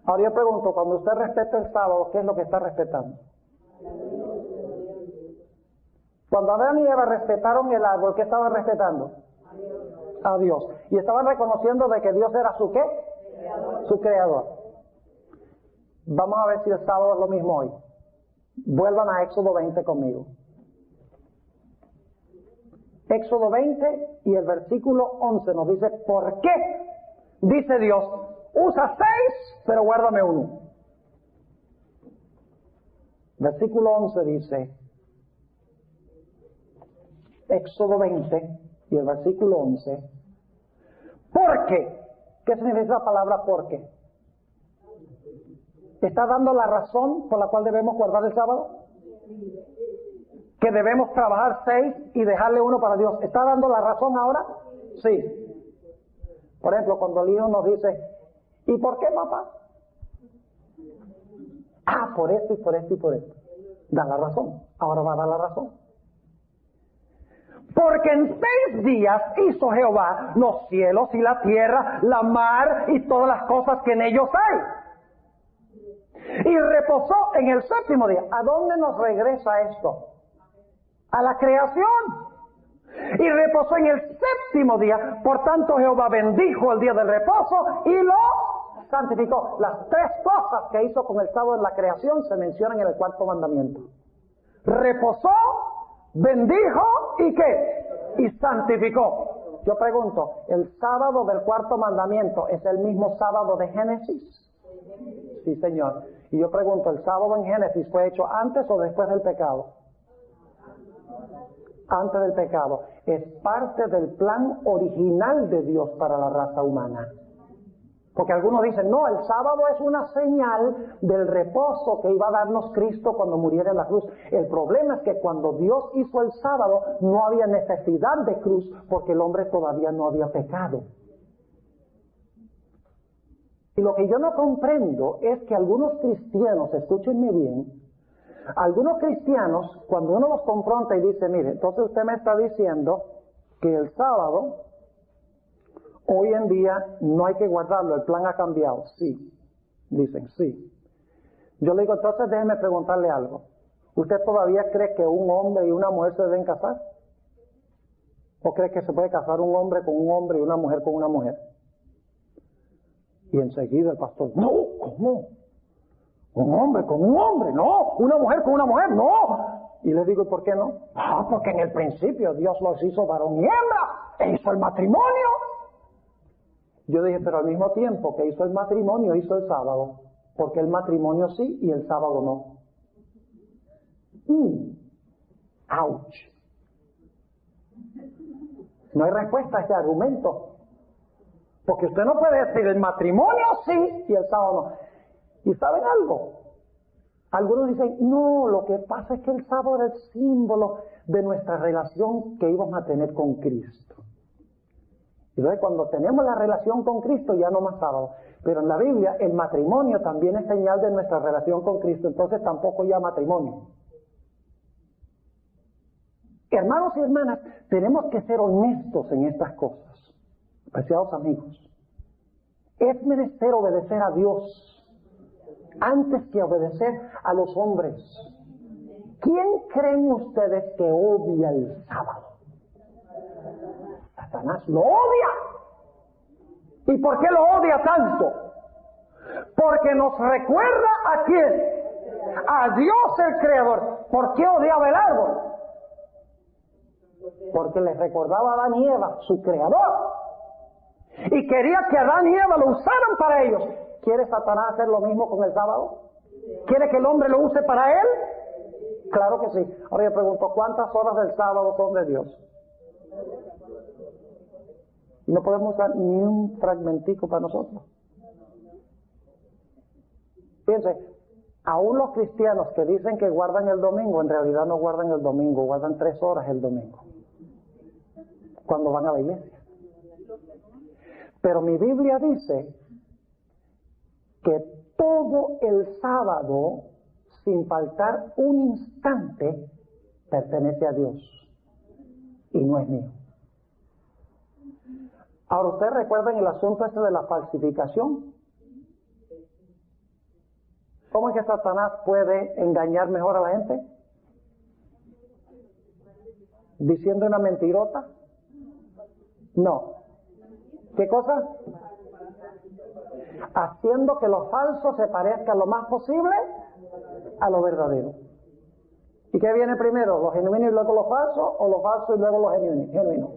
Ahora yo pregunto, cuando usted respeta el sábado, ¿qué es lo que está respetando? Cuando Adán y Eva respetaron el árbol, ¿qué estaban respetando? A Dios. Y estaban reconociendo de que Dios era su ¿qué? Su creador. Vamos a ver si el sábado es lo mismo hoy. Vuelvan a Éxodo 20 conmigo. Éxodo 20 y el versículo 11 nos dice, ¿por qué? Dice Dios, usa 6, pero guárdame uno. Versículo 11 dice, Éxodo 20 y el versículo 11, ¿por qué? ¿Qué significa la palabra por qué? ¿Está dando la razón por la cual debemos guardar el sábado? ¿Que debemos trabajar 6 y dejarle uno para Dios? ¿Está dando la razón ahora? Sí. Por ejemplo, cuando el hijo nos dice, ¿y por qué, papá? Ah, por esto y por esto y por esto. Da la razón. Ahora va a dar la razón. Porque en 6 días hizo Jehová los cielos y la tierra, la mar y todas las cosas que en ellos hay. Y reposó en el séptimo día. ¿A dónde nos regresa esto? A la creación. Y reposó en el séptimo día. Por tanto Jehová bendijo el día del reposo y lo santificó. Las 3 cosas que hizo con el sábado en la creación se mencionan en el 4º mandamiento. Reposó, bendijo y ¿qué? Y santificó. Yo pregunto, ¿el sábado del 4º mandamiento es el mismo sábado de Génesis? Sí, Señor. Y yo pregunto, ¿el sábado en Génesis fue hecho antes o después del pecado? Antes del pecado. Es parte del plan original de Dios para la raza humana. Porque algunos dicen, no, el sábado es una señal del reposo que iba a darnos Cristo cuando muriera en la cruz. El problema es que cuando Dios hizo el sábado no había necesidad de cruz porque el hombre todavía no había pecado. Y lo que yo no comprendo es que algunos cristianos, escúchenme bien, algunos cristianos, cuando uno los confronta y dice, mire, entonces usted me está diciendo que el sábado, hoy en día, no hay que guardarlo, el plan ha cambiado. Sí, dicen, sí. Yo le digo, entonces déjeme preguntarle algo. ¿Usted todavía cree que un hombre y una mujer se deben casar? ¿O cree que se puede casar un hombre con un hombre y una mujer con una mujer? Y enseguida el pastor, no, ¿cómo? Un hombre con un hombre, no. Una mujer con una mujer, no. Y les digo, ¿por qué no? Ah, porque en el principio Dios los hizo varón y hembra, e hizo el matrimonio. Yo dije, pero al mismo tiempo que hizo el matrimonio, hizo el sábado. Porque el matrimonio sí y el sábado no. Ouch. No hay respuesta a este argumento. Porque usted no puede decir el matrimonio sí y el sábado no. ¿Y saben algo? Algunos dicen, no, lo que pasa es que el sábado era el símbolo de nuestra relación que íbamos a tener con Cristo. Y entonces cuando tenemos la relación con Cristo ya no más sábado. Pero en la Biblia el matrimonio también es señal de nuestra relación con Cristo, entonces tampoco ya matrimonio. Hermanos y hermanas, tenemos que ser honestos en estas cosas. Apreciados amigos, es menester obedecer a Dios antes que obedecer a los hombres. ¿Quién creen ustedes que odia el sábado? Satanás lo odia. ¿Y por qué lo odia tanto? Porque nos recuerda a quién, a Dios el Creador. ¿Por qué odiaba el árbol? Porque les recordaba a Adán y Eva, su Creador, y quería que Adán y Eva lo usaran para ellos. ¿Quiere Satanás hacer lo mismo con el sábado? ¿Quiere que el hombre lo use para él? Claro que sí. Ahora yo pregunto, ¿cuántas horas del sábado son de Dios? No podemos usar ni un fragmentico para nosotros. Fíjense, aún los cristianos que dicen que guardan el domingo, en realidad no guardan el domingo, guardan 3 horas el domingo, cuando van a la iglesia. Pero mi Biblia dice que todo el sábado, sin faltar un instante, pertenece a Dios y no es mío. Ahora, ¿ustedes recuerdan el asunto este de la falsificación? ¿Cómo es que Satanás puede engañar mejor a la gente? ¿Diciendo una mentirota? No. ¿Qué cosa? Haciendo que lo falso se parezca lo más posible a lo verdadero. ¿Y qué viene primero? ¿Lo genuino y luego lo falso? ¿O lo falso y luego lo genuino?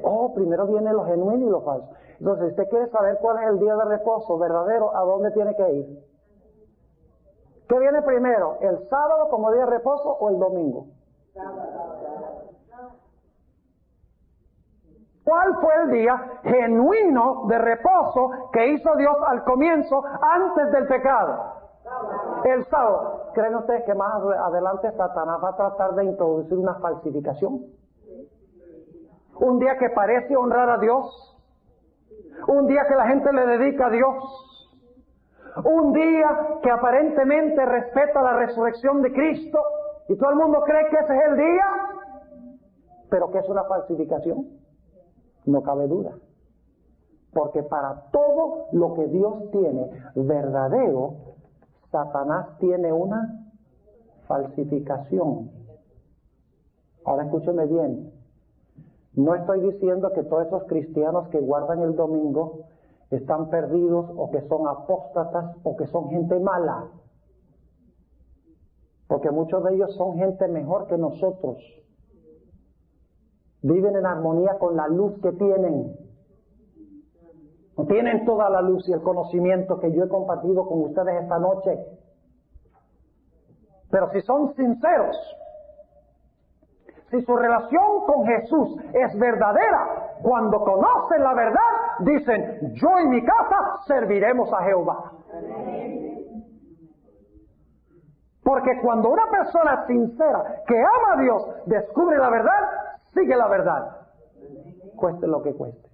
Oh, primero viene lo genuino y lo falso. Entonces, si usted quiere saber cuál es el día de reposo verdadero, ¿a dónde tiene que ir? ¿Qué viene primero? ¿El sábado como día de reposo o el domingo? ¿Cuál fue el día genuino de reposo que hizo Dios al comienzo, antes del pecado? El sábado. ¿Creen ustedes que más adelante Satanás va a tratar de introducir una falsificación? Un día que parece honrar a Dios, un día que la gente le dedica a Dios, un día que aparentemente respeta la resurrección de Cristo, y todo el mundo cree que ese es el día, pero que es una falsificación. No cabe duda, porque para todo lo que Dios tiene verdadero, Satanás tiene una falsificación. Ahora escúcheme bien, no estoy diciendo que todos esos cristianos que guardan el domingo están perdidos o que son apóstatas o que son gente mala, porque muchos de ellos son gente mejor que nosotros. Viven en armonía con la luz que tienen. No tienen toda la luz y el conocimiento que yo he compartido con ustedes esta noche. Pero si son sinceros, si su relación con Jesús es verdadera, cuando conocen la verdad, dicen, yo y mi casa serviremos a Jehová. Porque cuando una persona sincera que ama a Dios descubre la verdad, sigue la verdad, cueste lo que cueste.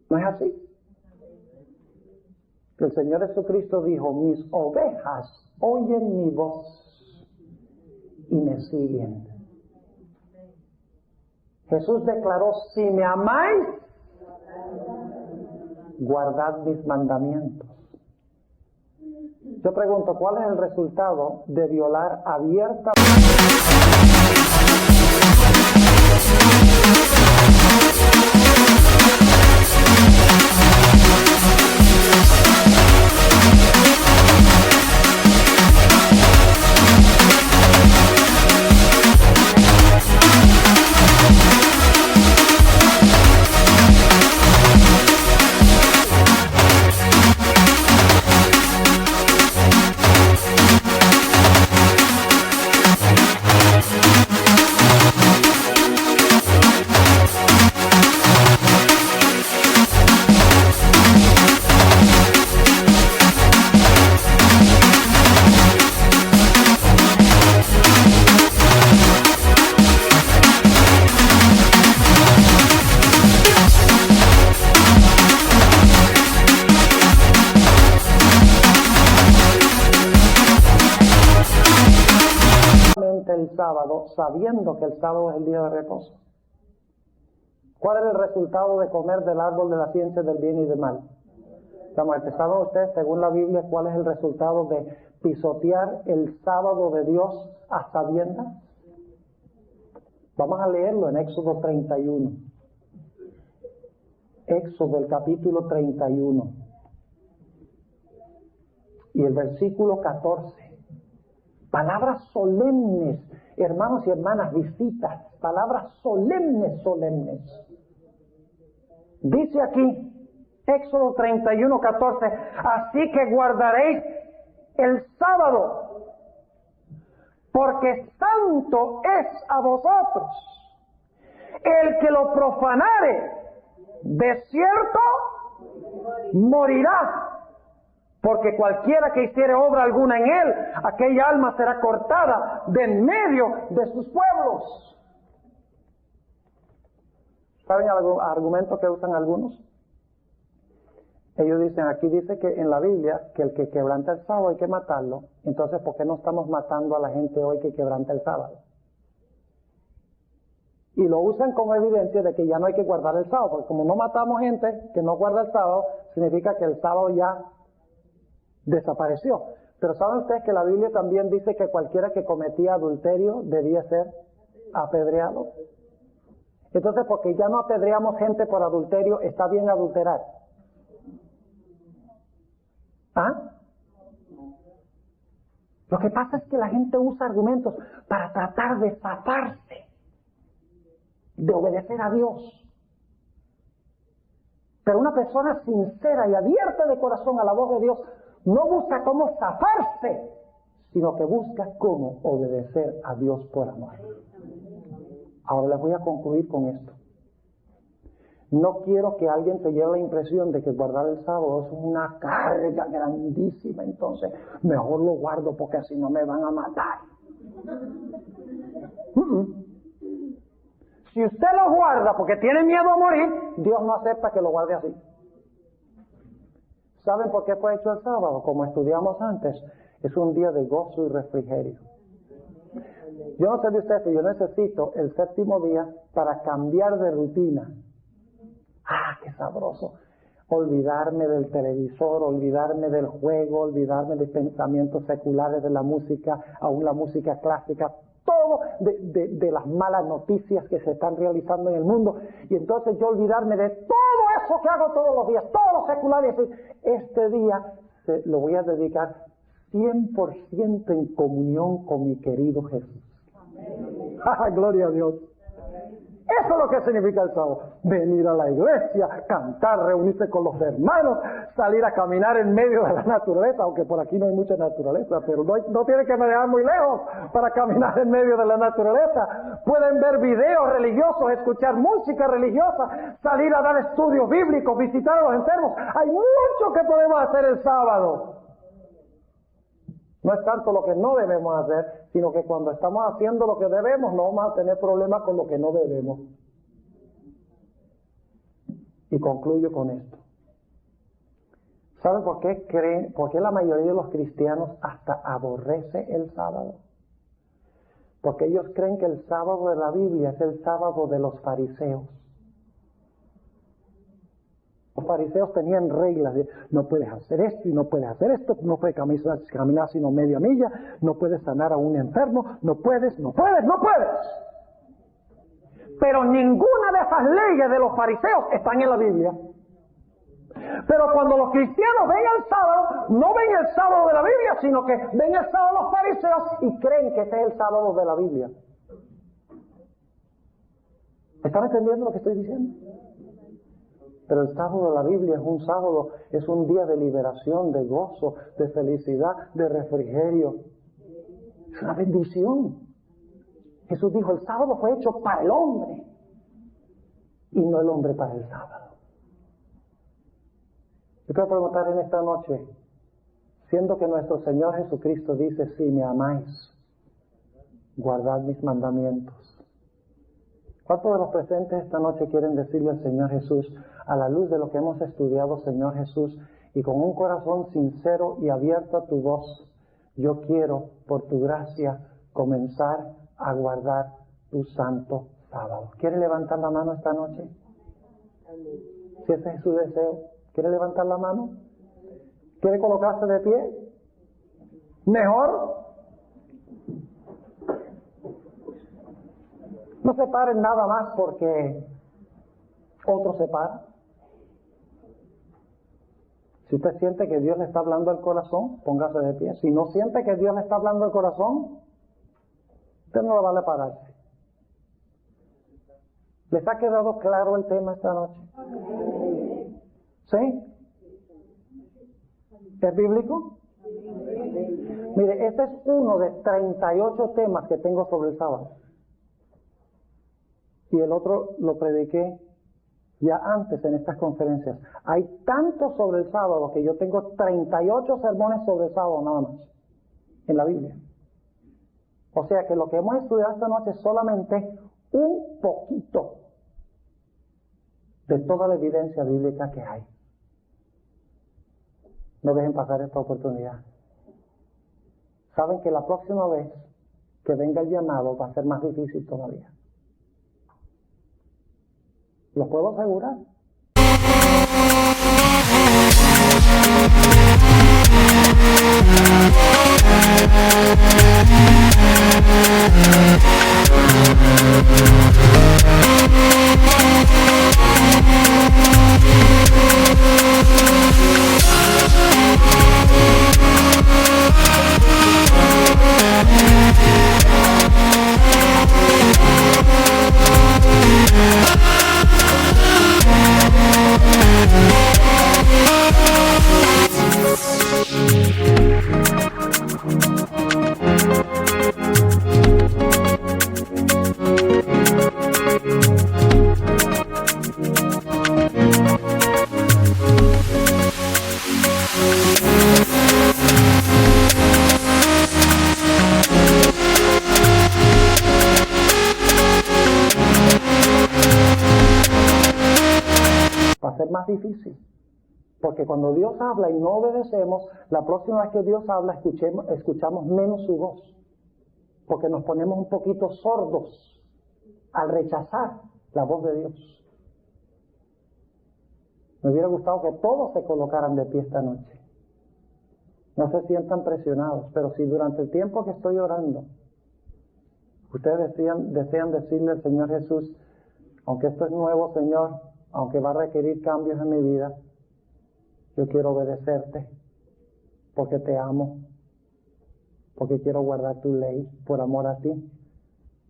¿No es así? El Señor Jesucristo dijo, mis ovejas oyen mi voz y me siguen. Jesús declaró, si me amáis, guardad mis mandamientos. Yo pregunto, ¿cuál es el resultado de violar abiertamente? sabiendo que el sábado es el día de reposo. ¿Cuál es el resultado de comer del árbol de la ciencia del bien y del mal? La muerte. ¿Saben ustedes, según la Biblia, cuál es el resultado de pisotear el sábado de Dios a sabiendas? Vamos a leerlo en Éxodo 31. Éxodo, el capítulo 31. Y el versículo 14. Palabras solemnes, hermanos y hermanas, visitas. Palabras solemnes, solemnes. Dice aquí, Éxodo 31, 14. Así que guardaréis el sábado, porque santo es a vosotros. El que lo profanare, de cierto morirá. Porque cualquiera que hiciere obra alguna en él, aquella alma será cortada de en medio de sus pueblos. ¿Saben el argumento que usan algunos? Ellos dicen, aquí dice que en la Biblia, que el que quebranta el sábado hay que matarlo. Entonces, ¿por qué no estamos matando a la gente hoy que quebranta el sábado? Y lo usan como evidencia de que ya no hay que guardar el sábado. Porque como no matamos gente que no guarda el sábado, significa que el sábado ya desapareció. Pero ¿saben ustedes que la Biblia también dice que cualquiera que cometía adulterio debía ser apedreado? Entonces, porque ya no apedreamos gente por adulterio, ¿está bien adulterar? ¿Ah? Lo que pasa es que la gente usa argumentos para tratar de zafarse de obedecer a Dios. Pero una persona sincera y abierta de corazón a la voz de Dios no busca cómo zafarse, sino que busca cómo obedecer a Dios por amor. Ahora les voy a concluir con esto. No quiero que alguien se lleve la impresión de que guardar el sábado es una carga grandísima, entonces mejor lo guardo porque así no me van a matar. Si usted lo guarda porque tiene miedo a morir, Dios no acepta que lo guarde así. ¿Saben por qué fue hecho el sábado? Como estudiamos antes, es un día de gozo y refrigerio. Yo no sé de ustedes, pero yo necesito el séptimo día para cambiar de rutina. ¡Ah, qué sabroso! Olvidarme del televisor, olvidarme del juego, olvidarme de pensamientos seculares, de la música, aún la música clásica, todo de las malas noticias que se están realizando en el mundo. Y entonces yo olvidarme de todo eso que hago todos los días, todo lo secular, y decir, este día lo voy a dedicar 100% en comunión con mi querido Jesús. ¡Ah, gloria a Dios! Eso es lo que significa el sábado. Venir a la iglesia, cantar, reunirse con los hermanos, salir a caminar en medio de la naturaleza, aunque por aquí no hay mucha naturaleza, pero no tiene que manejar muy lejos para caminar en medio de la naturaleza. Pueden ver videos religiosos, escuchar música religiosa, salir a dar estudios bíblicos, visitar a los enfermos. Hay mucho que podemos hacer el sábado. No es tanto lo que no debemos hacer, sino que cuando estamos haciendo lo que debemos, no vamos a tener problemas con lo que no debemos. Y concluyo con esto. ¿Saben por qué la mayoría de los cristianos hasta aborrece el sábado? Porque ellos creen que el sábado de la Biblia es el sábado de los fariseos. Los fariseos tenían reglas de no puedes hacer esto y no puedes hacer esto, no puedes caminar sino media milla, no puedes sanar a un enfermo, no puedes. Pero ninguna de esas leyes de los fariseos están en la Biblia. Pero cuando los cristianos ven el sábado, no ven el sábado de la Biblia, sino que ven el sábado de los fariseos y creen que ese es el sábado de la Biblia. ¿Están entendiendo lo que estoy diciendo? Pero el sábado de la Biblia es un día de liberación, de gozo, de felicidad, de refrigerio. Es una bendición. Jesús dijo, el sábado fue hecho para el hombre y no el hombre para el sábado. Yo quiero preguntar en esta noche, siendo que nuestro Señor Jesucristo dice, si me amáis, guardad mis mandamientos. ¿Cuántos de los presentes esta noche quieren decirle al Señor Jesús, a la luz de lo que hemos estudiado, Señor Jesús, y con un corazón sincero y abierto a tu voz, yo quiero, por tu gracia, comenzar a guardar tu santo sábado. ¿Quiere levantar la mano esta noche? Si ese es su deseo, ¿quiere levantar la mano? ¿Quiere colocarse de pie? ¿Mejor? No se paren nada más porque otros se paran. Si usted siente que Dios le está hablando al corazón, póngase de pie. Si no siente que Dios le está hablando al corazón, usted no le vale pararse. ¿Les ha quedado claro el tema esta noche? ¿Sí? ¿Es bíblico? Mire, este es uno de 38 temas que tengo sobre el sábado. Y el otro lo prediqué ya antes en estas conferencias. Hay tanto sobre el sábado que yo tengo 38 sermones sobre el sábado nada más en la Biblia. O sea que lo que hemos estudiado esta noche es solamente un poquito de toda la evidencia bíblica que hay. No dejen pasar esta oportunidad. Saben que la próxima vez que venga el llamado va a ser más difícil todavía. ¿Lo puedo asegurar? Más difícil, porque cuando Dios habla y no obedecemos, la próxima vez que Dios habla escuchamos menos su voz, porque nos ponemos un poquito sordos al rechazar la voz de Dios. Me hubiera gustado que todos se colocaran de pie esta noche. No se sientan presionados, pero si durante el tiempo que estoy orando ustedes desean decirle al Señor Jesús, aunque esto es nuevo, Señor, aunque va a requerir cambios en mi vida, yo quiero obedecerte, porque te amo, porque quiero guardar tu ley por amor a ti.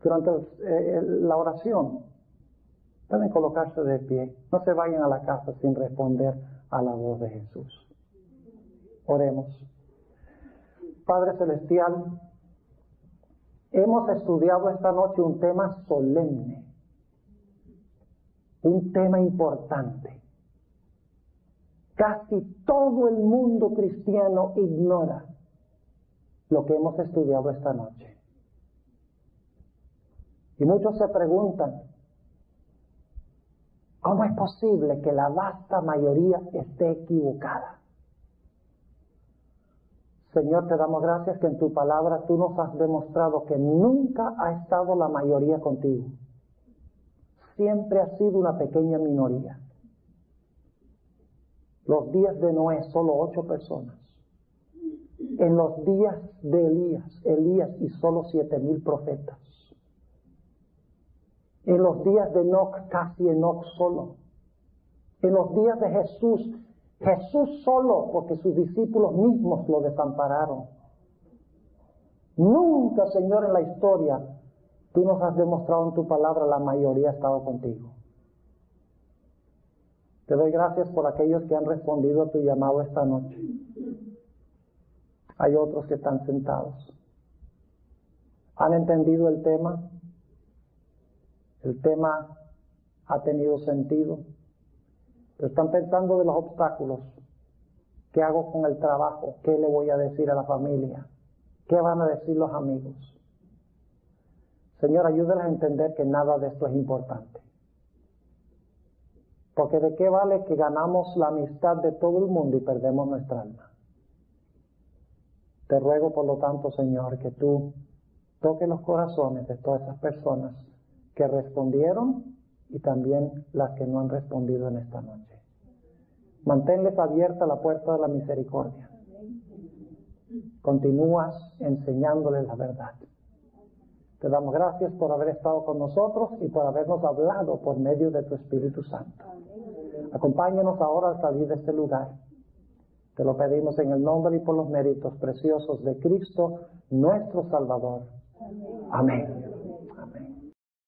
Durante la oración, pueden colocarse de pie. No se vayan a la casa sin responder a la voz de Jesús. Oremos. Padre Celestial, hemos estudiado esta noche un tema solemne, un tema importante. Casi todo el mundo cristiano ignora lo que hemos estudiado esta noche. Y muchos se preguntan, ¿cómo es posible que la vasta mayoría esté equivocada? Señor, te damos gracias que en tu palabra tú nos has demostrado que nunca ha estado la mayoría contigo. Siempre ha sido una pequeña minoría. Los días de Noé, solo 8 personas. En los días de Elías y solo 7,000 profetas. En los días de Enoc, casi Enoc solo. En los días de Jesús solo, porque sus discípulos mismos lo desampararon. Nunca, Señor, en la historia tú nos has demostrado en tu palabra la mayoría ha estado contigo. Te doy gracias por aquellos que han respondido a tu llamado esta noche. Hay otros que están sentados. ¿Han entendido el tema? El tema ha tenido sentido. Pero están pensando de los obstáculos. ¿Qué hago con el trabajo? ¿Qué le voy a decir a la familia? ¿Qué van a decir los amigos? Señor, ayúdales a entender que nada de esto es importante. Porque ¿de qué vale que ganamos la amistad de todo el mundo y perdemos nuestra alma? Te ruego, por lo tanto, Señor, que tú toque los corazones de todas esas personas que respondieron y también las que no han respondido en esta noche. Manténles abierta la puerta de la misericordia. Continúas enseñándoles la verdad. Te damos gracias por haber estado con nosotros y por habernos hablado por medio de tu Espíritu Santo. Acompáñanos ahora al salir de este lugar. Te lo pedimos en el nombre y por los méritos preciosos de Cristo, nuestro Salvador. Amén.